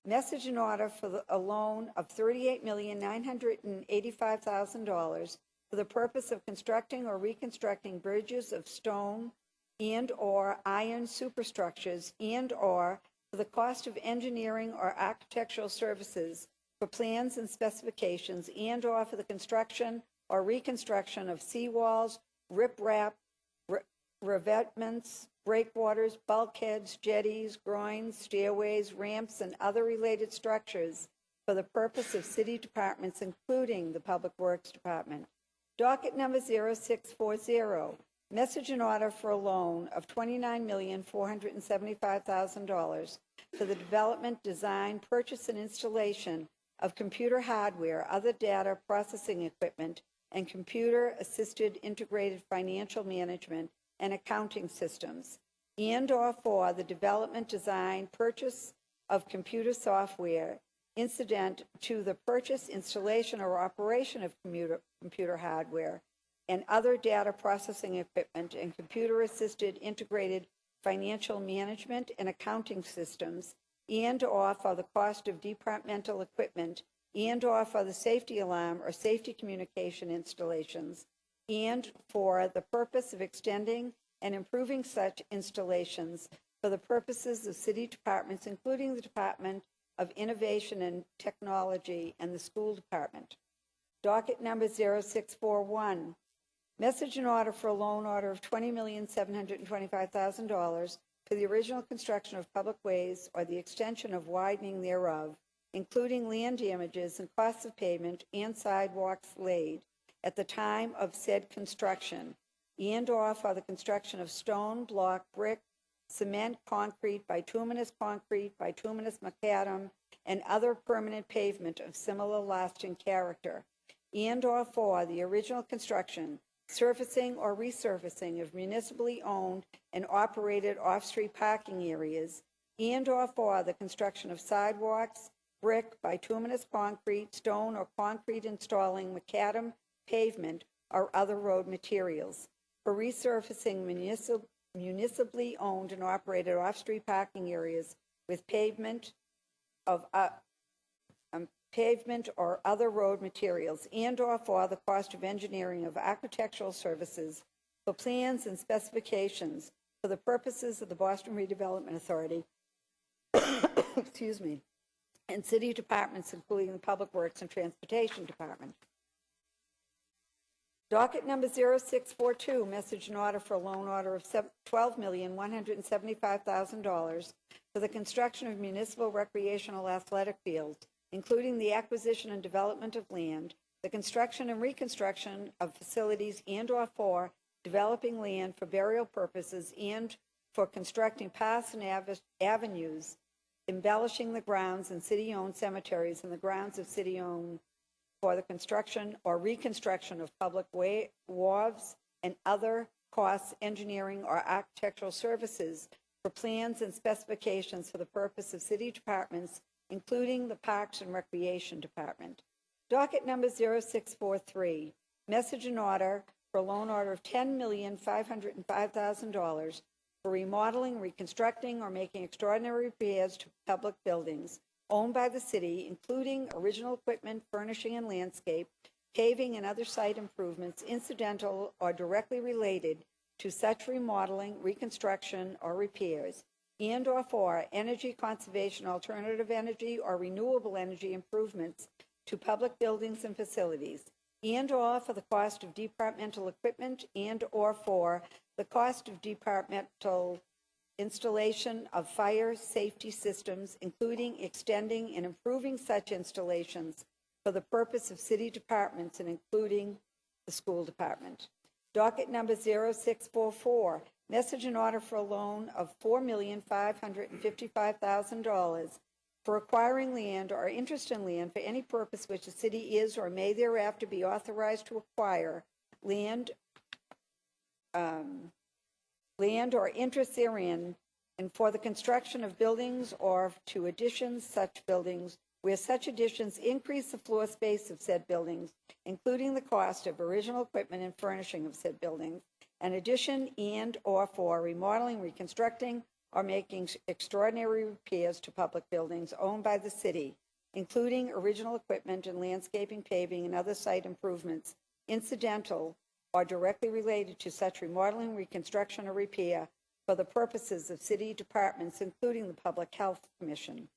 message and order for a loan of $38,985,000 for the purpose of constructing or reconstructing bridges of stone and or iron superstructures, and or for the cost of engineering or architectural services for plans and specifications, and or for the construction or reconstruction of seawalls, riprap, revetments, breakwaters, bulkheads, jetties, groins, stairways, ramps, and other related structures for the purpose of city departments, including the Public Works Department. Docket number 0640, message and order for a loan of $29,475,000 for the development, design, purchase, and installation of computer hardware, other data processing equipment, and computer-assisted integrated financial management and accounting systems, and/or for the development, design, purchase of computer software incident to the purchase, installation, or operation of computer hardware and other data processing equipment and computer-assisted integrated financial management and accounting systems, and/or for the cost of departmental equipment, and/or for the safety alarm or safety communication installations, and for the purpose of extending and improving such installations for the purposes of city departments, including the Department of Innovation and Technology and the School Department. Docket number 0641, message and order for a loan order of $20,725,000 for the original construction of public ways or the extension of widening thereof, including land damages and costs of pavement and sidewalks laid at the time of said construction, and/or for the construction of stone, block, brick, cement, concrete, bituminous macadam, and other permanent pavement of similar lasting character, and/or for the original construction, surfacing or resurfacing of municipally owned and operated off-street parking areas, and/or for the construction of sidewalks, brick, bituminous concrete, stone, or concrete installing macadam pavement or other road materials, for resurfacing municipally owned and operated off-street parking areas with pavement or other road materials, and/or for the cost of engineering of architectural services for plans and specifications for the purposes of the Boston Redevelopment Authority, excuse me, and city departments, including the Public Works and Transportation Department. Docket number 0642, message and order for a loan order of $12,175,000 for the construction of municipal recreational athletic fields, including the acquisition and development of land, the construction and reconstruction of facilities, and/or for developing land for burial purposes and for constructing paths and avenues, embellishing the grounds and city-owned cemeteries and the grounds of city-owned, for the construction or reconstruction of public wharves and other costs, engineering or architectural services for plans and specifications for the purpose of city departments, including the Parks and Recreation Department. Docket number 0643, message and order for a loan order of $10,505,000 for remodeling, reconstructing, or making extraordinary repairs to public buildings owned by the city, including original equipment, furnishing and landscape, paving and other site improvements incidental or directly related to such remodeling, reconstruction, or repairs, and/or for energy conservation, alternative energy, or renewable energy improvements to public buildings and facilities, and/or for the cost of departmental equipment, and/or for the cost of departmental installation of fire safety systems, including extending and improving such installations for the purpose of city departments and including the school department. Docket number 0644, message and order for a loan of $4,555,000 for acquiring land or interest in land for any purpose which the city is or may thereafter be authorized to acquire land or interest therein, and for the construction of buildings or to additions such buildings where such additions increase the floor space of said buildings, including the cost of original equipment and furnishing of said buildings, an addition and/or for remodeling, reconstructing, or making extraordinary repairs to public buildings owned by the city, including original equipment and landscaping, paving, and other site improvements incidental or directly related to such remodeling, reconstruction, or repair for the purposes of city departments, including the Public Health Commission.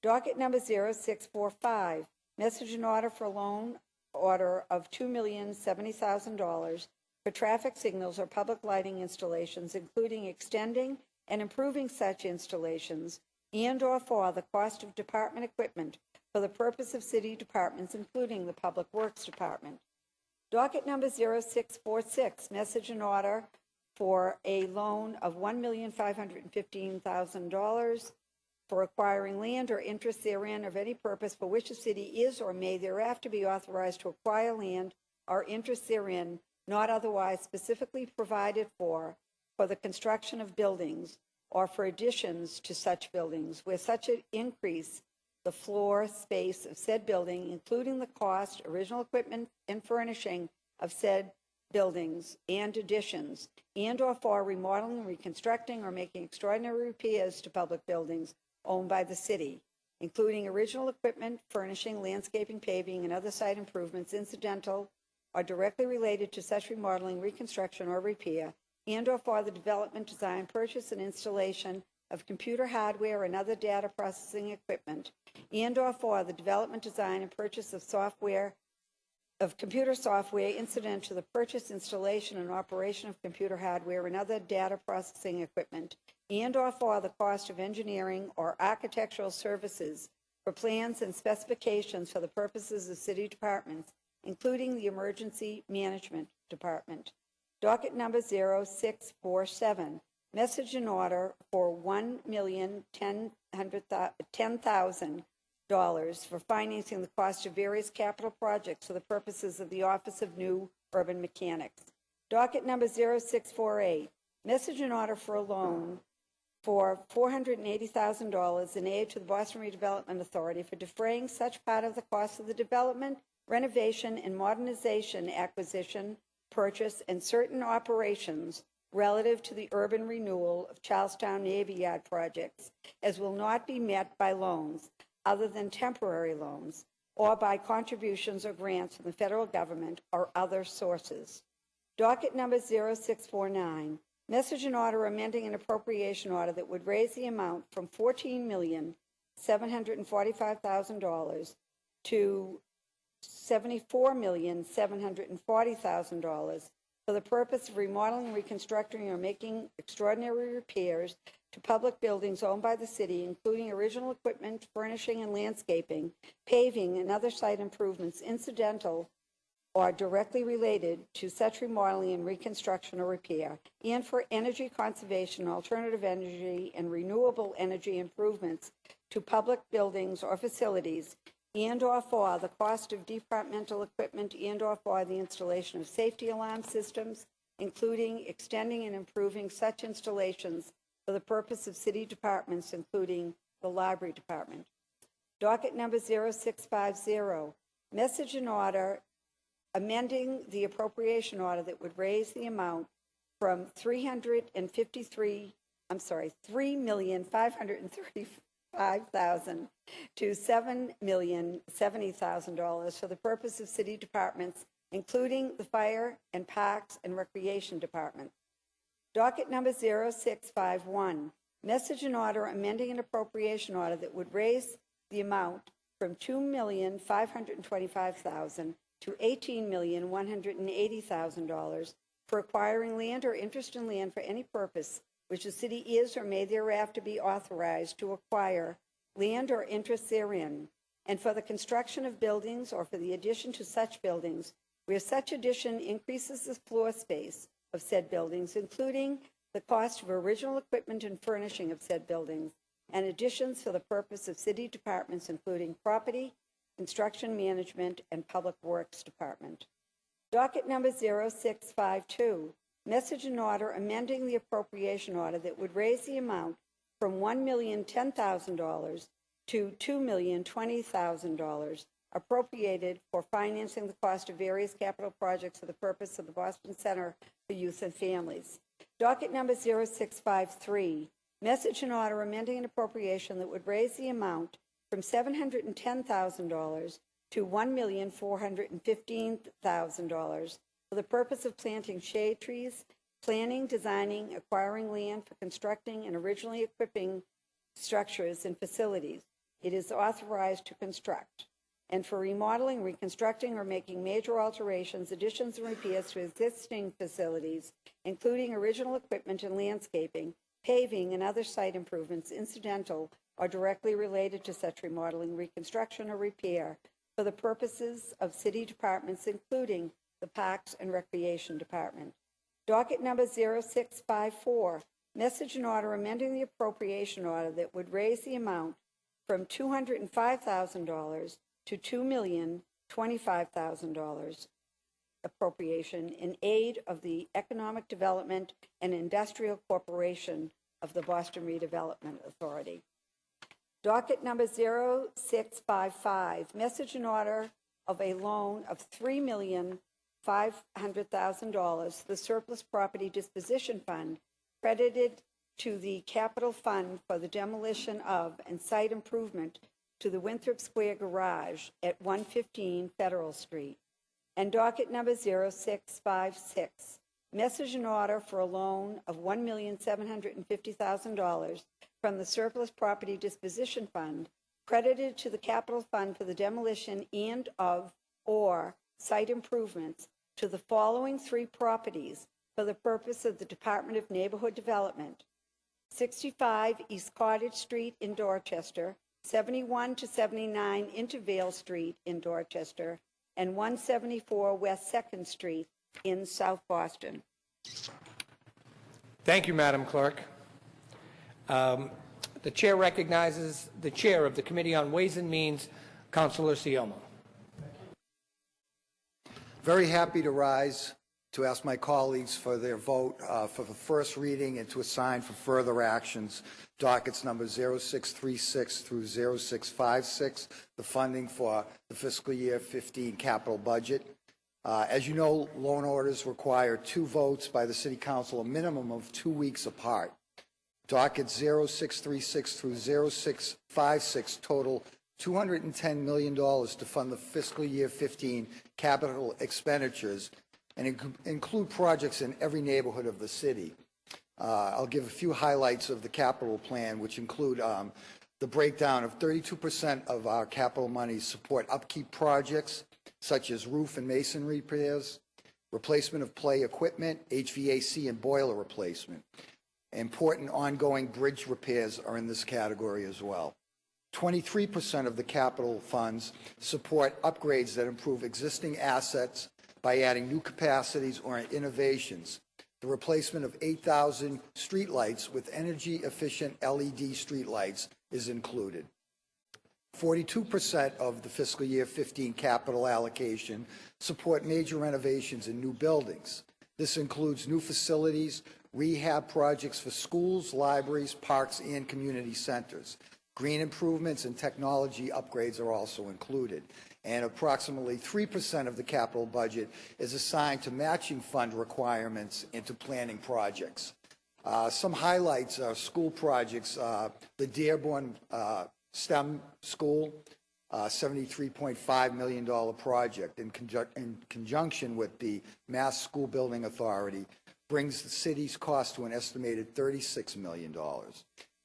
Docket number 0645, message and order for a loan order of $2,070,000 for traffic signals or public lighting installations, including extending and improving such installations, and/or for the cost of department equipment for the purpose of city departments, including the Public Works Department. Docket number 0646, message and order for a loan of $1,515,000 for acquiring land or interest therein of any purpose for which the city is or may thereafter be authorized to acquire land or interest therein not otherwise specifically provided for the construction of buildings or for additions to such buildings, where such an increase the floor space of said building, including the cost, original equipment, and furnishing of said buildings and additions, and or for remodeling, reconstructing, or making extraordinary repairs to public buildings owned by the city, including original equipment, furnishing, landscaping, paving, and other site improvements incidental or directly related to such remodeling, reconstruction, or repair, and or for the development, design, purchase, and installation of computer hardware and other data processing equipment, and or for the development, design, and purchase of computer software incident to the purchase, installation, and operation of computer hardware and other data processing equipment, and or for the cost of engineering or architectural services for plans and specifications for the purposes of city departments, including the Emergency Management Department. Docket number 0647, message and order for $1,010,000 for financing the cost of various capital projects for the purposes of the Office of New Urban Mechanics. Docket number 0648, message and order for a loan for $480,000 in aid to the Boston Redevelopment Authority for defraying such part of the cost of the development, renovation, and modernization, acquisition, purchase, and certain operations relative to the urban renewal of Charlestown Navy Yard projects, as will not be met by loans other than temporary loans or by contributions or grants from the federal government or other sources. Docket number 0649, message and order amending an appropriation order that would raise the amount from $14,745,000 to $74,740,000 for the purpose of remodeling, reconstructing, or making extraordinary repairs to public buildings owned by the city, including original equipment, furnishing, and landscaping, paving, and other site improvements incidental or directly related to such remodeling and reconstruction or repair, and for energy conservation, alternative energy, and renewable energy improvements to public buildings or facilities, and or for the cost of departmental equipment, and or for the installation of safety alarm systems, including extending and improving such installations for the purpose of city departments, including the library department. Docket number 0650, message and order amending the appropriation order that would raise the amount from $3,535,000 to $7,070,000 for the purpose of city departments, including the Fire and Parks and Recreation Department. Docket number 0651, message and order amending an appropriation order that would raise the amount from $2,525,000 to $18,180,000 for acquiring land or interest in land for any purpose which the city is or may thereafter be authorized to acquire land or interest therein, and for the construction of buildings or for the addition to such buildings where such addition increases the floor space of said buildings, including the cost of original equipment and furnishing of said buildings, and additions for the purpose of city departments, including property, construction management, and public works department. Docket number 0652, message and order amending the appropriation order that would raise the amount from $1,010,000 to $2,020,000 appropriated for financing the cost of various capital projects for the purpose of the Boston Center for Youth and Families. Docket number 0653, message and order amending an appropriation that would raise the amount from $710,000 to $1,415,000 for the purpose of planting shade trees, planning, designing, acquiring land for constructing and originally equipping structures and facilities it is authorized to construct, and for remodeling, reconstructing, or making major alterations, additions, and repairs to existing facilities, including original equipment and landscaping, paving, and other site improvements incidental or directly related to such remodeling, reconstruction, or repair for the purposes of city departments, including the Parks and Recreation Department. Docket number 0654, message and order amending the appropriation order that would raise the amount from $205,000 to $2,025,000 appropriation in aid of the Economic Development and Industrial Corporation of the Boston Redevelopment Authority. Docket number 0655, message in order of a loan of $3,500,000, the surplus property disposition fund credited to the capital fund for the demolition of and site improvement to the Winthrop Square Garage at 115 Federal Street. And docket number 0656, message in order for a loan of $1,750,000 from the surplus property disposition fund credited to the capital fund for the demolition and of or site improvements to the following three properties for the purpose of the Department of Neighborhood Development: 65 East Cottage Street in Dorchester, 71 to 79 Intervale Street in Dorchester, and 174 West 2nd Street in South Boston. Thank you, Madam Clerk. The chair recognizes the chair of the Committee on Ways and Means, Councilor Siomo. Very happy to rise to ask my colleagues for their vote for the first reading and to assign for further actions dockets number 0636 through 0656, the funding for the fiscal year 15 capital budget. As you know, loan orders require 2 votes by the City Council, a minimum of 2 weeks apart. Dockets 0636 through 0656 total $210 million to fund the fiscal year 15 capital expenditures and include projects in every neighborhood of the city. I'll give a few highlights of the capital plan, which include the breakdown of 32% of our capital money support upkeep projects, such as roof and masonry repairs, replacement of play equipment, HVAC and boiler replacement. Important ongoing bridge repairs are in this category as well. 23% of the capital funds support upgrades that improve existing assets by adding new capacities or innovations. The replacement of 8,000 streetlights with energy-efficient LED streetlights is included. 42% of the fiscal year 15 capital allocation support major renovations in new buildings. This includes new facilities, rehab projects for schools, libraries, parks, and community centers. Green improvements and technology upgrades are also included. And approximately 3% of the capital budget is assigned to matching fund requirements into planning projects. Some highlights are school projects, the Dearborn STEM School, $73.5 million project in conjunction with the Mass School Building Authority, brings the city's cost to an estimated $36 million.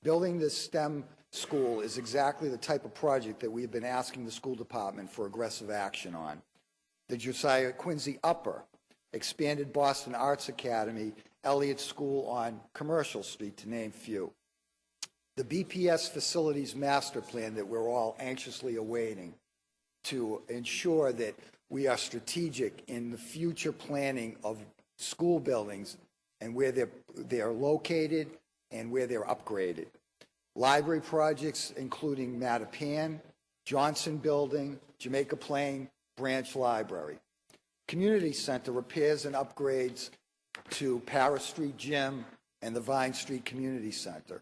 Building this STEM school is exactly the type of project that we have been asking the school department for aggressive action on. The Josiah Quincy Upper, expanded Boston Arts Academy, Elliott School on Commercial Street, to name few. The BPS facilities master plan that we're all anxiously awaiting to ensure that we are strategic in the future planning of school buildings and where they're located and where they're upgraded. Library projects including Mattapan, Johnson Building, Jamaica Plain, Branch Library. Community Center repairs and upgrades to Paris Street Gym and the Vine Street Community Center.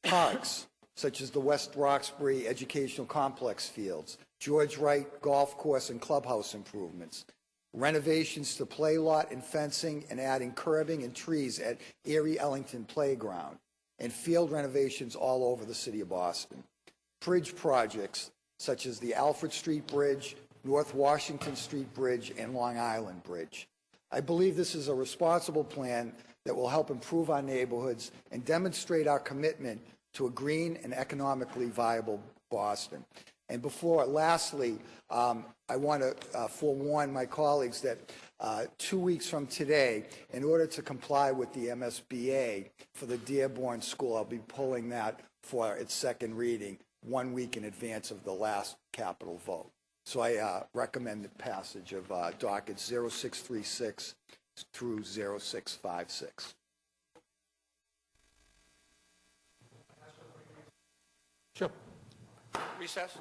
Parks, such as the West Roxbury Educational Complex fields, George Wright Golf Course and clubhouse improvements. Renovations to play lot and fencing and adding curbing and trees at Erie Ellington Playground. And field renovations all over the city of Boston. Bridge projects such as the Alfred Street Bridge, North Washington Street Bridge, and Long Island Bridge. I believe this is a responsible plan that will help improve our neighborhoods and demonstrate our commitment to a green and economically viable Boston. And lastly, I want to forewarn my colleagues that 2 weeks from today, in order to comply with the MSBA for the Dearborn School, I'll be pulling that for its second reading 1 week in advance of the last capital vote. So I recommend the passage of dockets 0636 through 0656. Sure. Recess.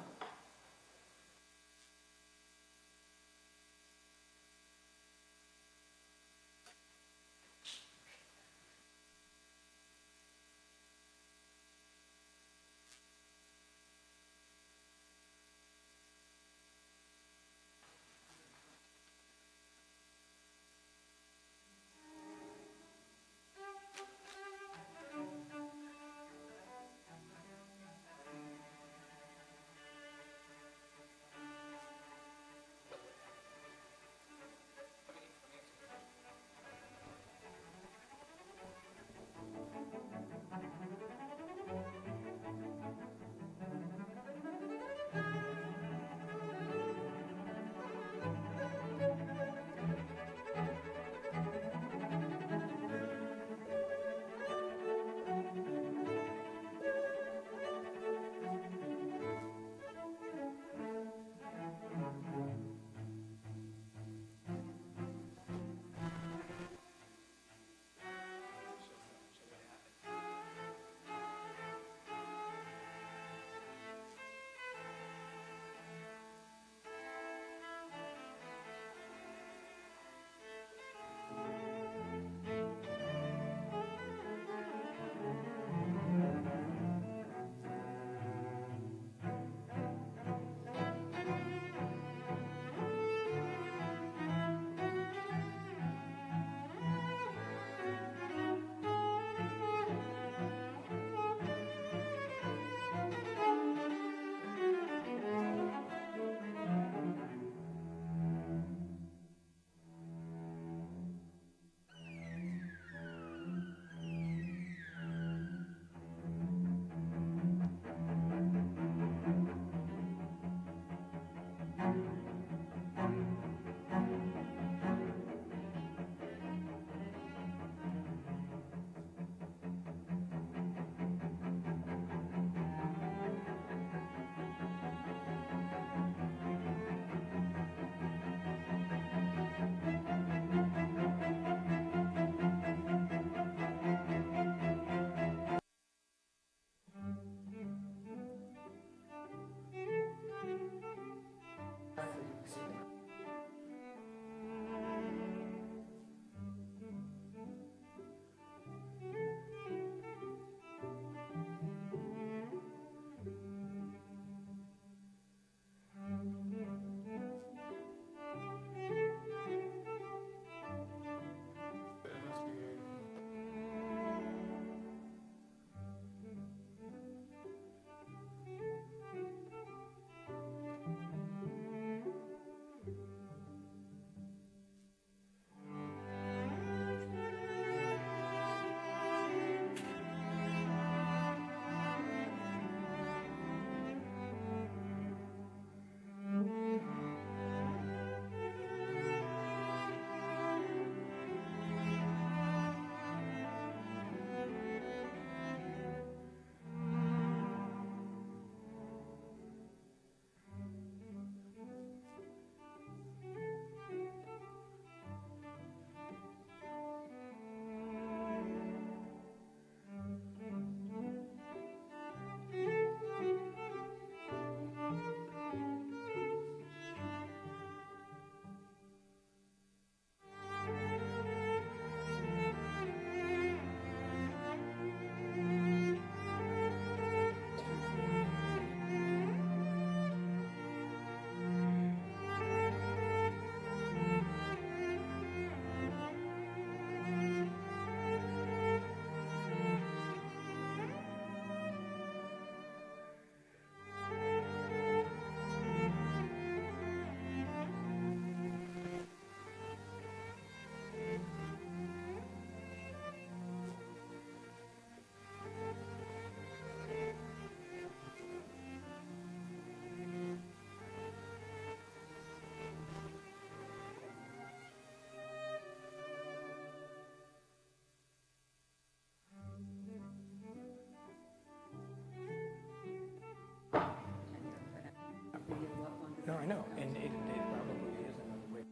know, and it probably is another way.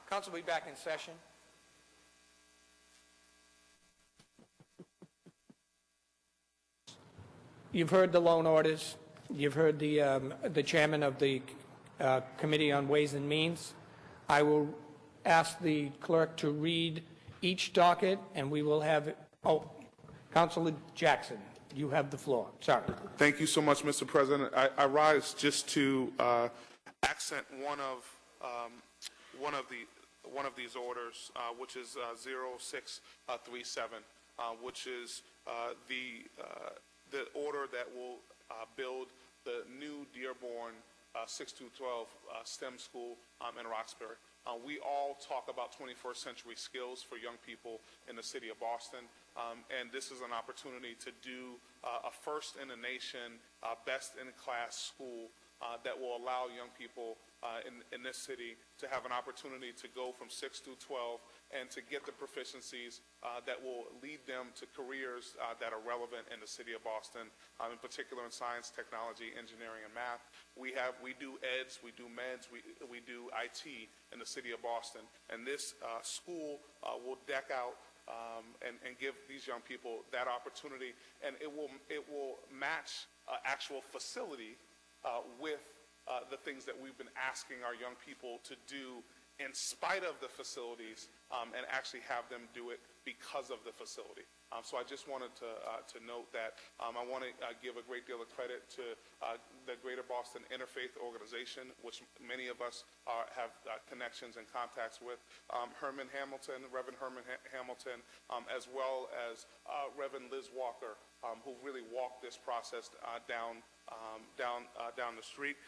Council will be back in session. You've heard the loan orders. You've heard the chairman of the Committee on Ways and Means. I will ask the clerk to read each docket, and we will have, Councilor Jackson, you have the floor. Sorry. Thank you so much, Mr. President. I rise just to accent one of these orders, which is 0637, which is the order that will build the new Dearborn 6-12 STEM school in Roxbury. We all talk about 21st century skills for young people in the city of Boston, and this is an opportunity to do a first in the nation, best in class school that will allow young people in this city to have an opportunity to go from 6 through 12 and to get the proficiencies that will lead them to careers that are relevant in the city of Boston, in particular in science, technology, engineering, and math. We do EDS, we do MEDS, we do IT in the city of Boston, and this school will deck out and give these young people that opportunity, and it will match actual facility with the things that we've been asking our young people to do in spite of the facilities, and actually have them do it because of the facility. So I just wanted to note that. I want to give a great deal of credit to the Greater Boston Interfaith Organization, which many of us have connections and contacts with. Reverend Herman Hamilton, as well as Reverend Liz Walker, who really walked this process down the street.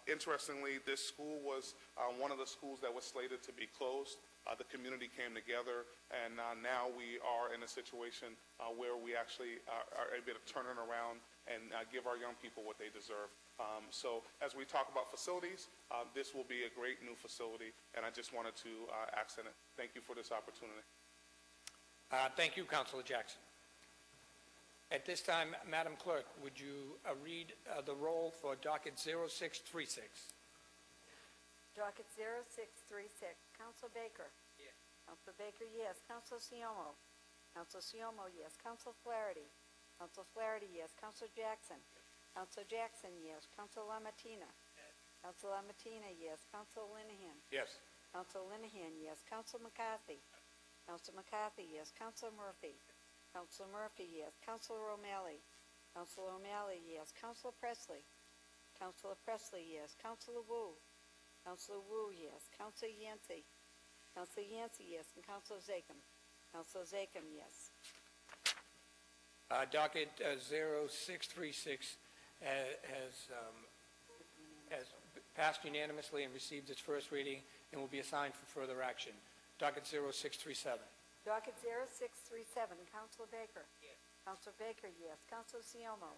Interestingly, this school was one of the schools that was slated to be closed. The community came together, and now we are in a situation where we actually are able to turn it around and give our young people what they deserve. So as we talk about facilities, this will be a great new facility, and I just wanted to accent it. Thank you for this opportunity. Thank you, Councilor Jackson. At this time, Madam Clerk, would you read the roll for docket 0636? Docket 0636. Council Baker. Yes. Council Baker, yes. Council Siomo. Council Siomo, yes. Council Flaherty. Council Flaherty, yes. Council Jackson. Council Jackson, yes. Council LaMattina. Yes. Council LaMattina, yes. Council Linehan. Yes. Council Linehan, yes. Council McCarthy. Council McCarthy, yes. Council Murphy. Council Murphy, yes. Council O'Malley. Council O'Malley, yes. Council Presley. Councilor Presley, yes. Councilor Wu. Councilor Wu, yes. Councilor Yancey. Councilor Yancey, yes. And Councilor Zachem. Councilor Zachem, yes. Docket 0636 has passed unanimously and received its first reading and will be assigned for further action. Docket 0637. Docket 0637, Councilor Baker. Yes. Councilor Baker, yes. Councilor Siomo.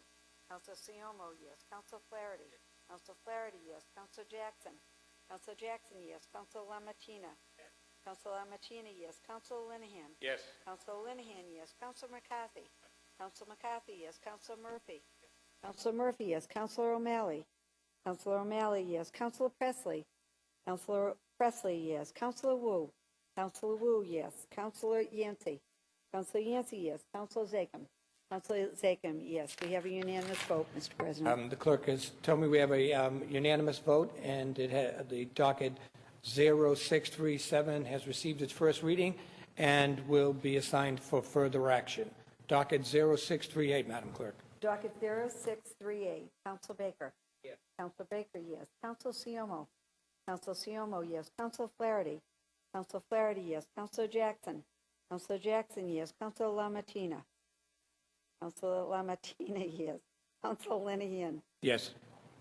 Councilor Siomo, yes. Councilor Flaherty. Yes. Councilor Flaherty, yes. Councilor Jackson. Councilor Jackson, yes. Councilor LaMattina. Yes. Councilor LaMattina, yes. Councilor Linehan. Yes. Councilor Linehan, yes. Councilor McCarthy. Councilor McCarthy, yes. Councilor Murphy. Yes. Councilor Murphy, yes. Councilor O'Malley. Councilor O'Malley, yes. Councilor Presley. Councilor Presley, yes. Councilor Wu. Councilor Wu, yes. Councilor Yancey. Councilor Yancey, yes. Councilor Zachem. Councilor Zachem, yes. We have a unanimous vote, Mr. President. The clerk has told me we have a unanimous vote, and the docket 0637 has received its first reading and will be assigned for further action. Docket 0638, Madam Clerk. Docket 0638, Council Baker. Yes. Council Baker, yes. Council Siomo. Council Siomo, yes. Council Flaherty. Council Flaherty, yes. Councilor Jackson. Councilor Jackson, yes. Councilor LaMattina. Councilor LaMattina, yes. Council Linehan. Yes.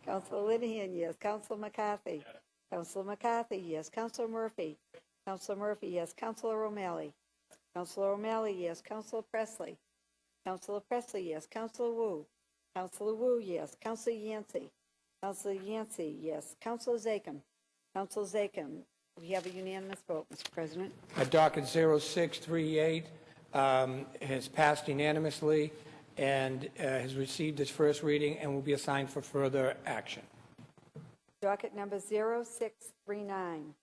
Counselor Linehan, yes. Counselor McCarthy. Counselor McCarthy, yes. Counselor Murphy. Counselor Murphy, yes. Counselor O'Malley. Counselor O'Malley, yes. Counselor Presley. Counselor Presley, yes. Counselor Wu. Counselor Wu, yes. Counselor Yancey. Counselor Yancey, yes. Counselor Zachem. Counselor Zachem. We have a unanimous vote, Mr. President. Docket 0638 has passed unanimously and has received its first reading and will be assigned for further action. Docket number 0639.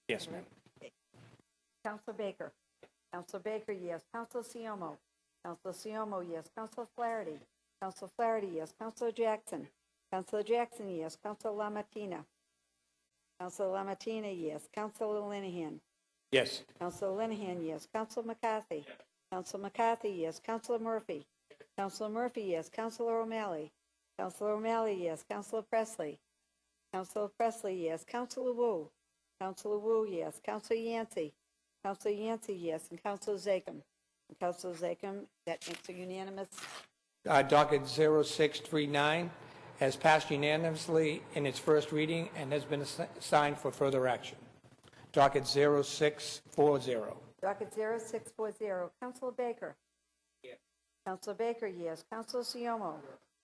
Yes, ma'am. Counselor Baker. Counselor Baker, yes. Counselor Siomo. Counselor Siomo, yes. Counselor Flaherty. Counselor Flaherty, yes. Counselor Jackson. Counselor Jackson, yes. Counselor LaMartina. Counselor LaMartina, yes. Counselor Linehan. Yes. Counselor Linehan, yes. Counselor McCarthy. Counselor McCarthy, yes. Counselor Murphy. Counselor Murphy, yes. Counselor O'Malley. Counselor O'Malley, yes. Counselor Presley. Counselor Presley, yes. Counselor Wu. Counselor Wu, yes. Counselor Yancey. Counselor Yancey, yes. And Counselor Zachem. And Counselor Zachem, that makes a unanimous. Docket 0639 has passed unanimously in its first reading and has been assigned for further action. Docket 0640. Docket 0640. Counselor Baker. Yes. Counselor Baker, yes. Counselor Siomo.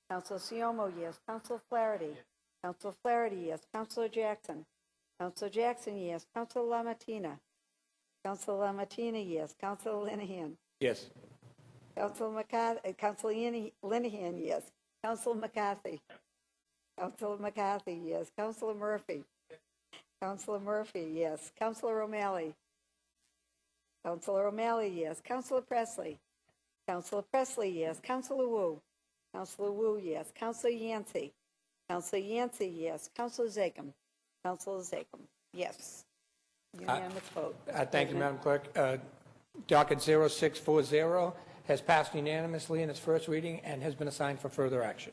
Counselor Siomo, yes. Counselor Flaherty. Counselor Flaherty, yes. Counselor Jackson. Counselor Jackson, yes. Counselor LaMartina. Counselor LaMartina, yes. Counselor Linehan. Yes. Counselor McCarthy. Counselor Linehan, yes. Counselor McCarthy. Counselor McCarthy, yes. Counselor Murphy. Counselor Murphy, yes. Counselor O'Malley. Counselor O'Malley, yes. Counselor Presley. Counselor Presley, yes. Counselor Wu. Counselor Wu, yes. Counselor Yancey. Counselor Yancey, yes. Counselor Zachem. Counselor Zachem, yes. Unanimous vote. Thank you, Madam Clerk. Docket 0640 has passed unanimously in its first reading and has been assigned for further action.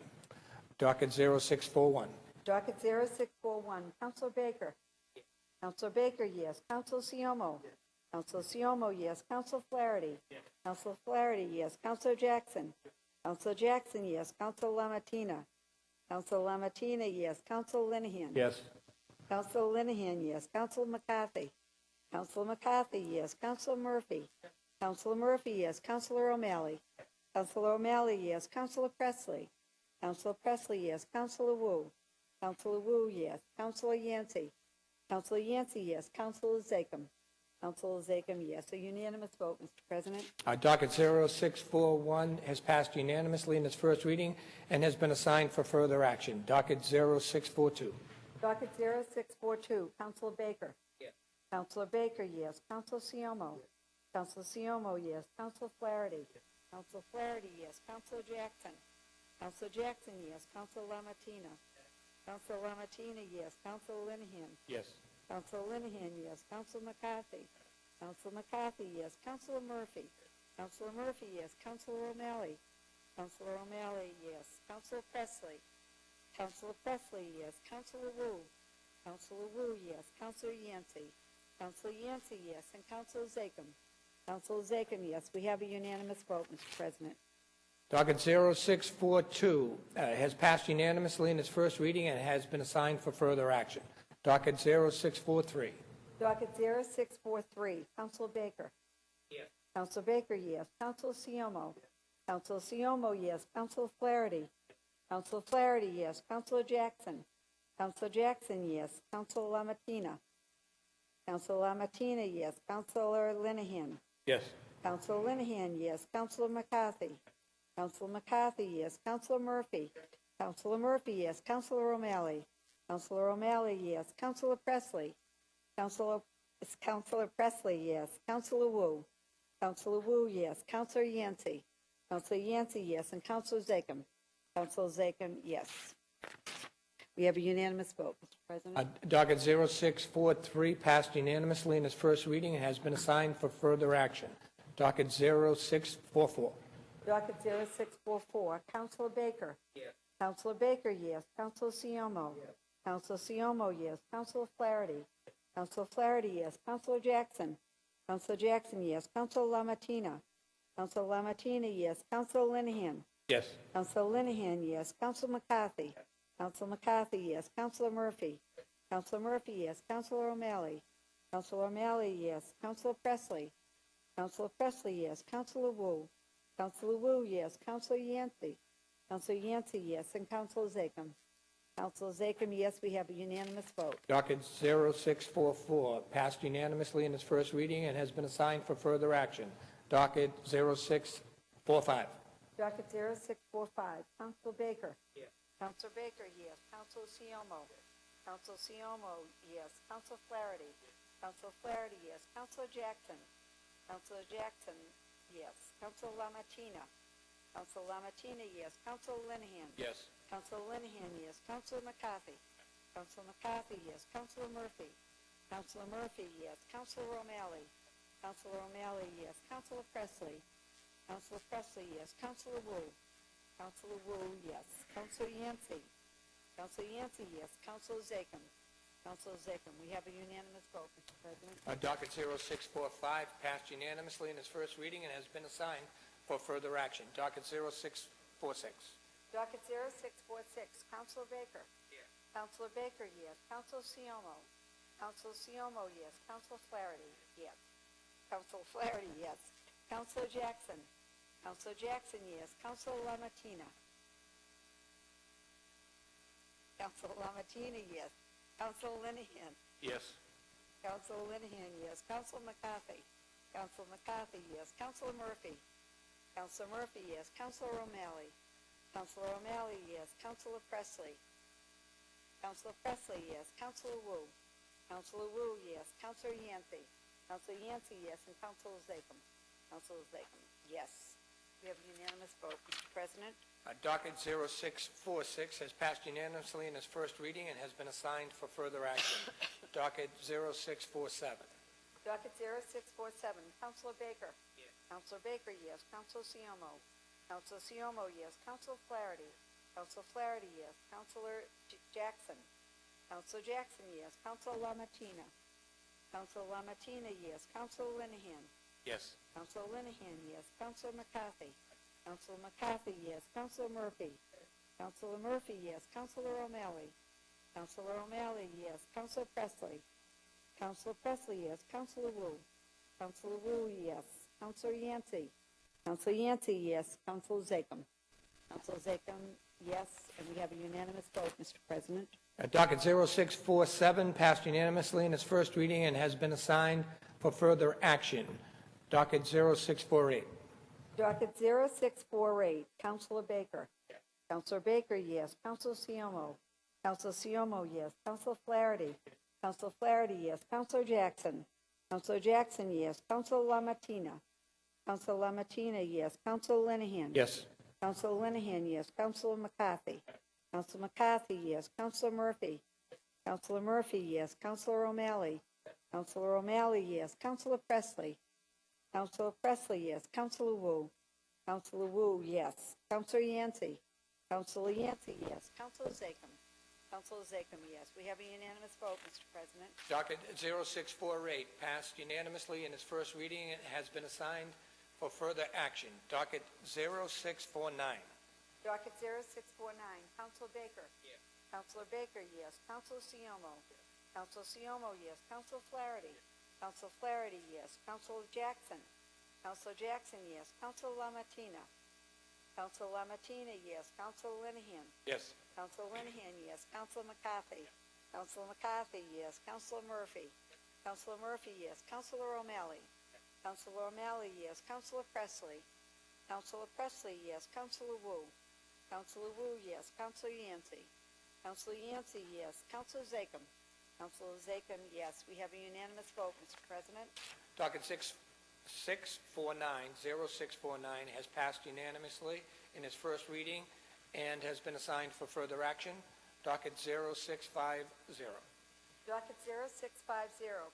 Docket 0641. Docket 0641. Counselor Baker. Yes. Counselor Baker, yes. Counselor Siomo. Yes. Counselor Siomo, yes. Counselor Flaherty. Yes. Counselor Flaherty, yes. Counselor Jackson. Yes. Counselor Jackson, yes. Counselor LaMartina. Counselor LaMartina, yes. Counselor Linehan. Yes. Counselor Linehan, yes. Counselor McCarthy. Counselor McCarthy, yes. Counselor Murphy. Counselor Murphy, yes. Counselor O'Malley. Counselor O'Malley, yes. Counselor Presley. Counselor Presley, yes. Counselor Wu. Counselor Wu, yes. Counselor Yancey. Counselor Yancey, yes. Counselor Zachem. Counselor Zachem, yes. A unanimous vote, Mr. President. Docket 0641 has passed unanimously in its first reading and has been assigned for further action. Docket 0642. Docket 0642. Counselor Baker. Yes. Counselor Baker, yes. Counselor Siomo. Yes. Counselor Siomo, yes. Counselor Flaherty. Yes. Counselor Flaherty, yes. Counselor Jackson. Counselor Jackson, yes. Counselor LaMartina. Yes. Counselor LaMartina, yes. Counselor Linehan. Yes. Counselor Linehan, yes. Counselor McCarthy. Counselor McCarthy, yes. Counselor Murphy. Counselor Murphy, yes. Counselor O'Malley. Counselor O'Malley, yes. Counselor Presley. Counselor Presley, yes. Counselor Wu. Counselor Wu, yes. Counselor Yancey. Counselor Yancey, yes. And Counselor Zachem. Counselor Zachem, yes. We have a unanimous vote, Mr. President. Docket 0642 has passed unanimously in its first reading and has been assigned for further action. Docket 0643. Docket 0643. Counselor Baker. Yes. Counselor Baker, yes. Counselor Siomo. Yes. Counselor Siomo, yes. Counselor Flaherty. Counselor Flaherty, yes. Counselor Jackson. Counselor Jackson, yes. Counselor LaMartina. Counselor LaMartina, yes. Counselor Linehan. Yes. Counselor Linehan, yes. Counselor McCarthy. Counselor McCarthy, yes. Counselor Murphy. Counselor Murphy, yes. Counselor O'Malley. Counselor O'Malley, yes. Counselor Presley. Counselor Presley, yes. Counselor Wu. Counselor Wu, yes. Counselor Yancey. Counselor Yancey, yes. And Counselor Zachem. Counselor Zachem, yes. We have a unanimous vote, Mr. President. Docket 0643 passed unanimously in its first reading and has been assigned for further action. Docket 0644. Docket 0644. Counselor Baker. Yes. Counselor Baker, yes. Counselor Siomo. Yes. Counselor Siomo, yes. Counselor Flaherty. Counselor Flaherty, yes. Counselor Jackson. Counselor Jackson, yes. Counselor LaMartina. Counselor LaMartina, yes. Counselor Linehan. Yes. Counselor Linehan, yes. Counselor McCarthy. Counselor McCarthy, yes. Counselor Murphy. Counselor Murphy, yes. Counselor O'Malley. Counselor O'Malley, yes. Counselor Presley. Counselor Presley, yes. Counselor Wu. Counselor Wu, yes. Counselor Yancey. Counselor Yancey, yes. And Counselor Zachem. Counselor Zachem, yes. We have a unanimous vote. Docket 0644 passed unanimously in its first reading and has been assigned for further action. Docket 0645. Docket 0645, Counselor Baker. Yes. Counselor Baker, yes. Counselor Siomo. Counselor Siomo, yes. Counselor Flaherty. Counselor Flaherty, yes. Counselor Jackson. Counselor Jackson, yes. Counselor Lamartina. Counselor Lamartina, yes. Counselor Linehan. Yes. Counselor Linehan, yes. Counselor McCarthy. Counselor McCarthy, yes. Counselor Murphy. Counselor Murphy, yes. Counselor O'Malley. Counselor O'Malley, yes. Counselor Presley. Counselor Presley, yes. Counselor Wu. Counselor Wu, yes. Counselor Yancey. Counselor Yancey, yes. Counselor Zachem. Counselor Zachem. We have a unanimous vote, Mr. President. Docket 0645 passed unanimously in its first reading and has been assigned for further action. Docket 0646. Docket 0646, Counselor Baker. Yes. Counselor Baker, yes. Counselor Siomo. Counselor Siomo, yes. Counselor Flaherty, yes. Counselor Flaherty, yes. Counselor Jackson. Counselor Jackson, yes. Counselor Lamartina. Counselor Lamartina, yes. Counselor Linehan. Yes. Counselor Linehan, yes. Counselor McCarthy. Counselor McCarthy, yes. Counselor Murphy. Counselor Murphy, yes. Counselor O'Malley. Counselor O'Malley, yes. Counselor Presley. Counselor Presley, yes. Counselor Wu. Counselor Wu, yes. Counselor Yancey. Counselor Yancey, yes. And Counselor Zachem. Counselor Zachem, yes. We have a unanimous vote, Mr. President. Docket 0646 has passed unanimously in its first reading and has been assigned for further action. Docket 0647. Docket 0647, Counselor Baker. Yes. Counselor Baker, yes. Counselor Siomo. Counselor Siomo, yes. Counselor Flaherty. Counselor Flaherty, yes. Counselor Jackson. Counselor Jackson, yes. Counselor Lamartina. Counselor Lamartina, yes. Counselor Linehan. Yes. Counselor Linehan, yes. Counselor McCarthy. Counselor McCarthy, yes. Counselor Murphy. Counselor Murphy, yes. Counselor O'Malley. Counselor O'Malley, yes. Counselor Presley. Counselor Presley, yes. Counselor Wu. Counselor Wu, yes. Counselor Yancey. Counselor Yancey, yes. Counselor Zachem. Counselor Zachem, yes. And we have a unanimous vote, Mr. President. Docket 0647 passed unanimously in its first reading and has been assigned for further action. Docket 0648. Docket 0648, Counselor Baker. Yes. Counselor Baker, yes. Counselor Siomo. Counselor Siomo, yes. Counselor Flaherty. Yes. Counselor Flaherty, yes. Counselor Jackson. Counselor Jackson, yes. Counselor Lamartina. Counselor Lamartina, yes. Counselor Linehan. Yes. Counselor Linehan, yes. Counselor McCarthy. Counselor McCarthy, yes. Counselor Murphy. Counselor Murphy, yes. Counselor O'Malley. Counselor O'Malley, yes. Counselor Presley. Counselor Presley, yes. Counselor Wu. Counselor Wu, yes. Counselor Yancey. Counselor Yancey, yes. Counselor Zachem. Counselor Zachem, yes. We have a unanimous vote, Mr. President. Docket 0648 passed unanimously in its first reading and has been assigned for further action. Docket 0649. Docket 0649, Counselor Baker. Yes. Counselor Baker, yes. Counselor Siomo. Yes. Counselor Siomo, yes. Counselor Flaherty. Yes. Counselor Flaherty, yes. Counselor Jackson. Counselor Jackson, yes. Counselor Lamartina. Counselor Lamartina, yes. Counselor Linehan. Yes. Counselor Linehan, yes. Counselor McCarthy. Counselor McCarthy, yes. Counselor Murphy. Counselor Murphy, yes. Counselor O'Malley. Counselor O'Malley, yes. Counselor Presley. Counselor Presley, yes. Counselor Wu. Counselor Wu, yes. Counselor Yancey. Counselor Yancey, yes. Counselor Zachem. Counselor Zachem, yes. We have a unanimous vote, Mr. President. Docket 0649 has passed unanimously in its first reading and has been assigned for further action. Docket 0650. Docket 0650,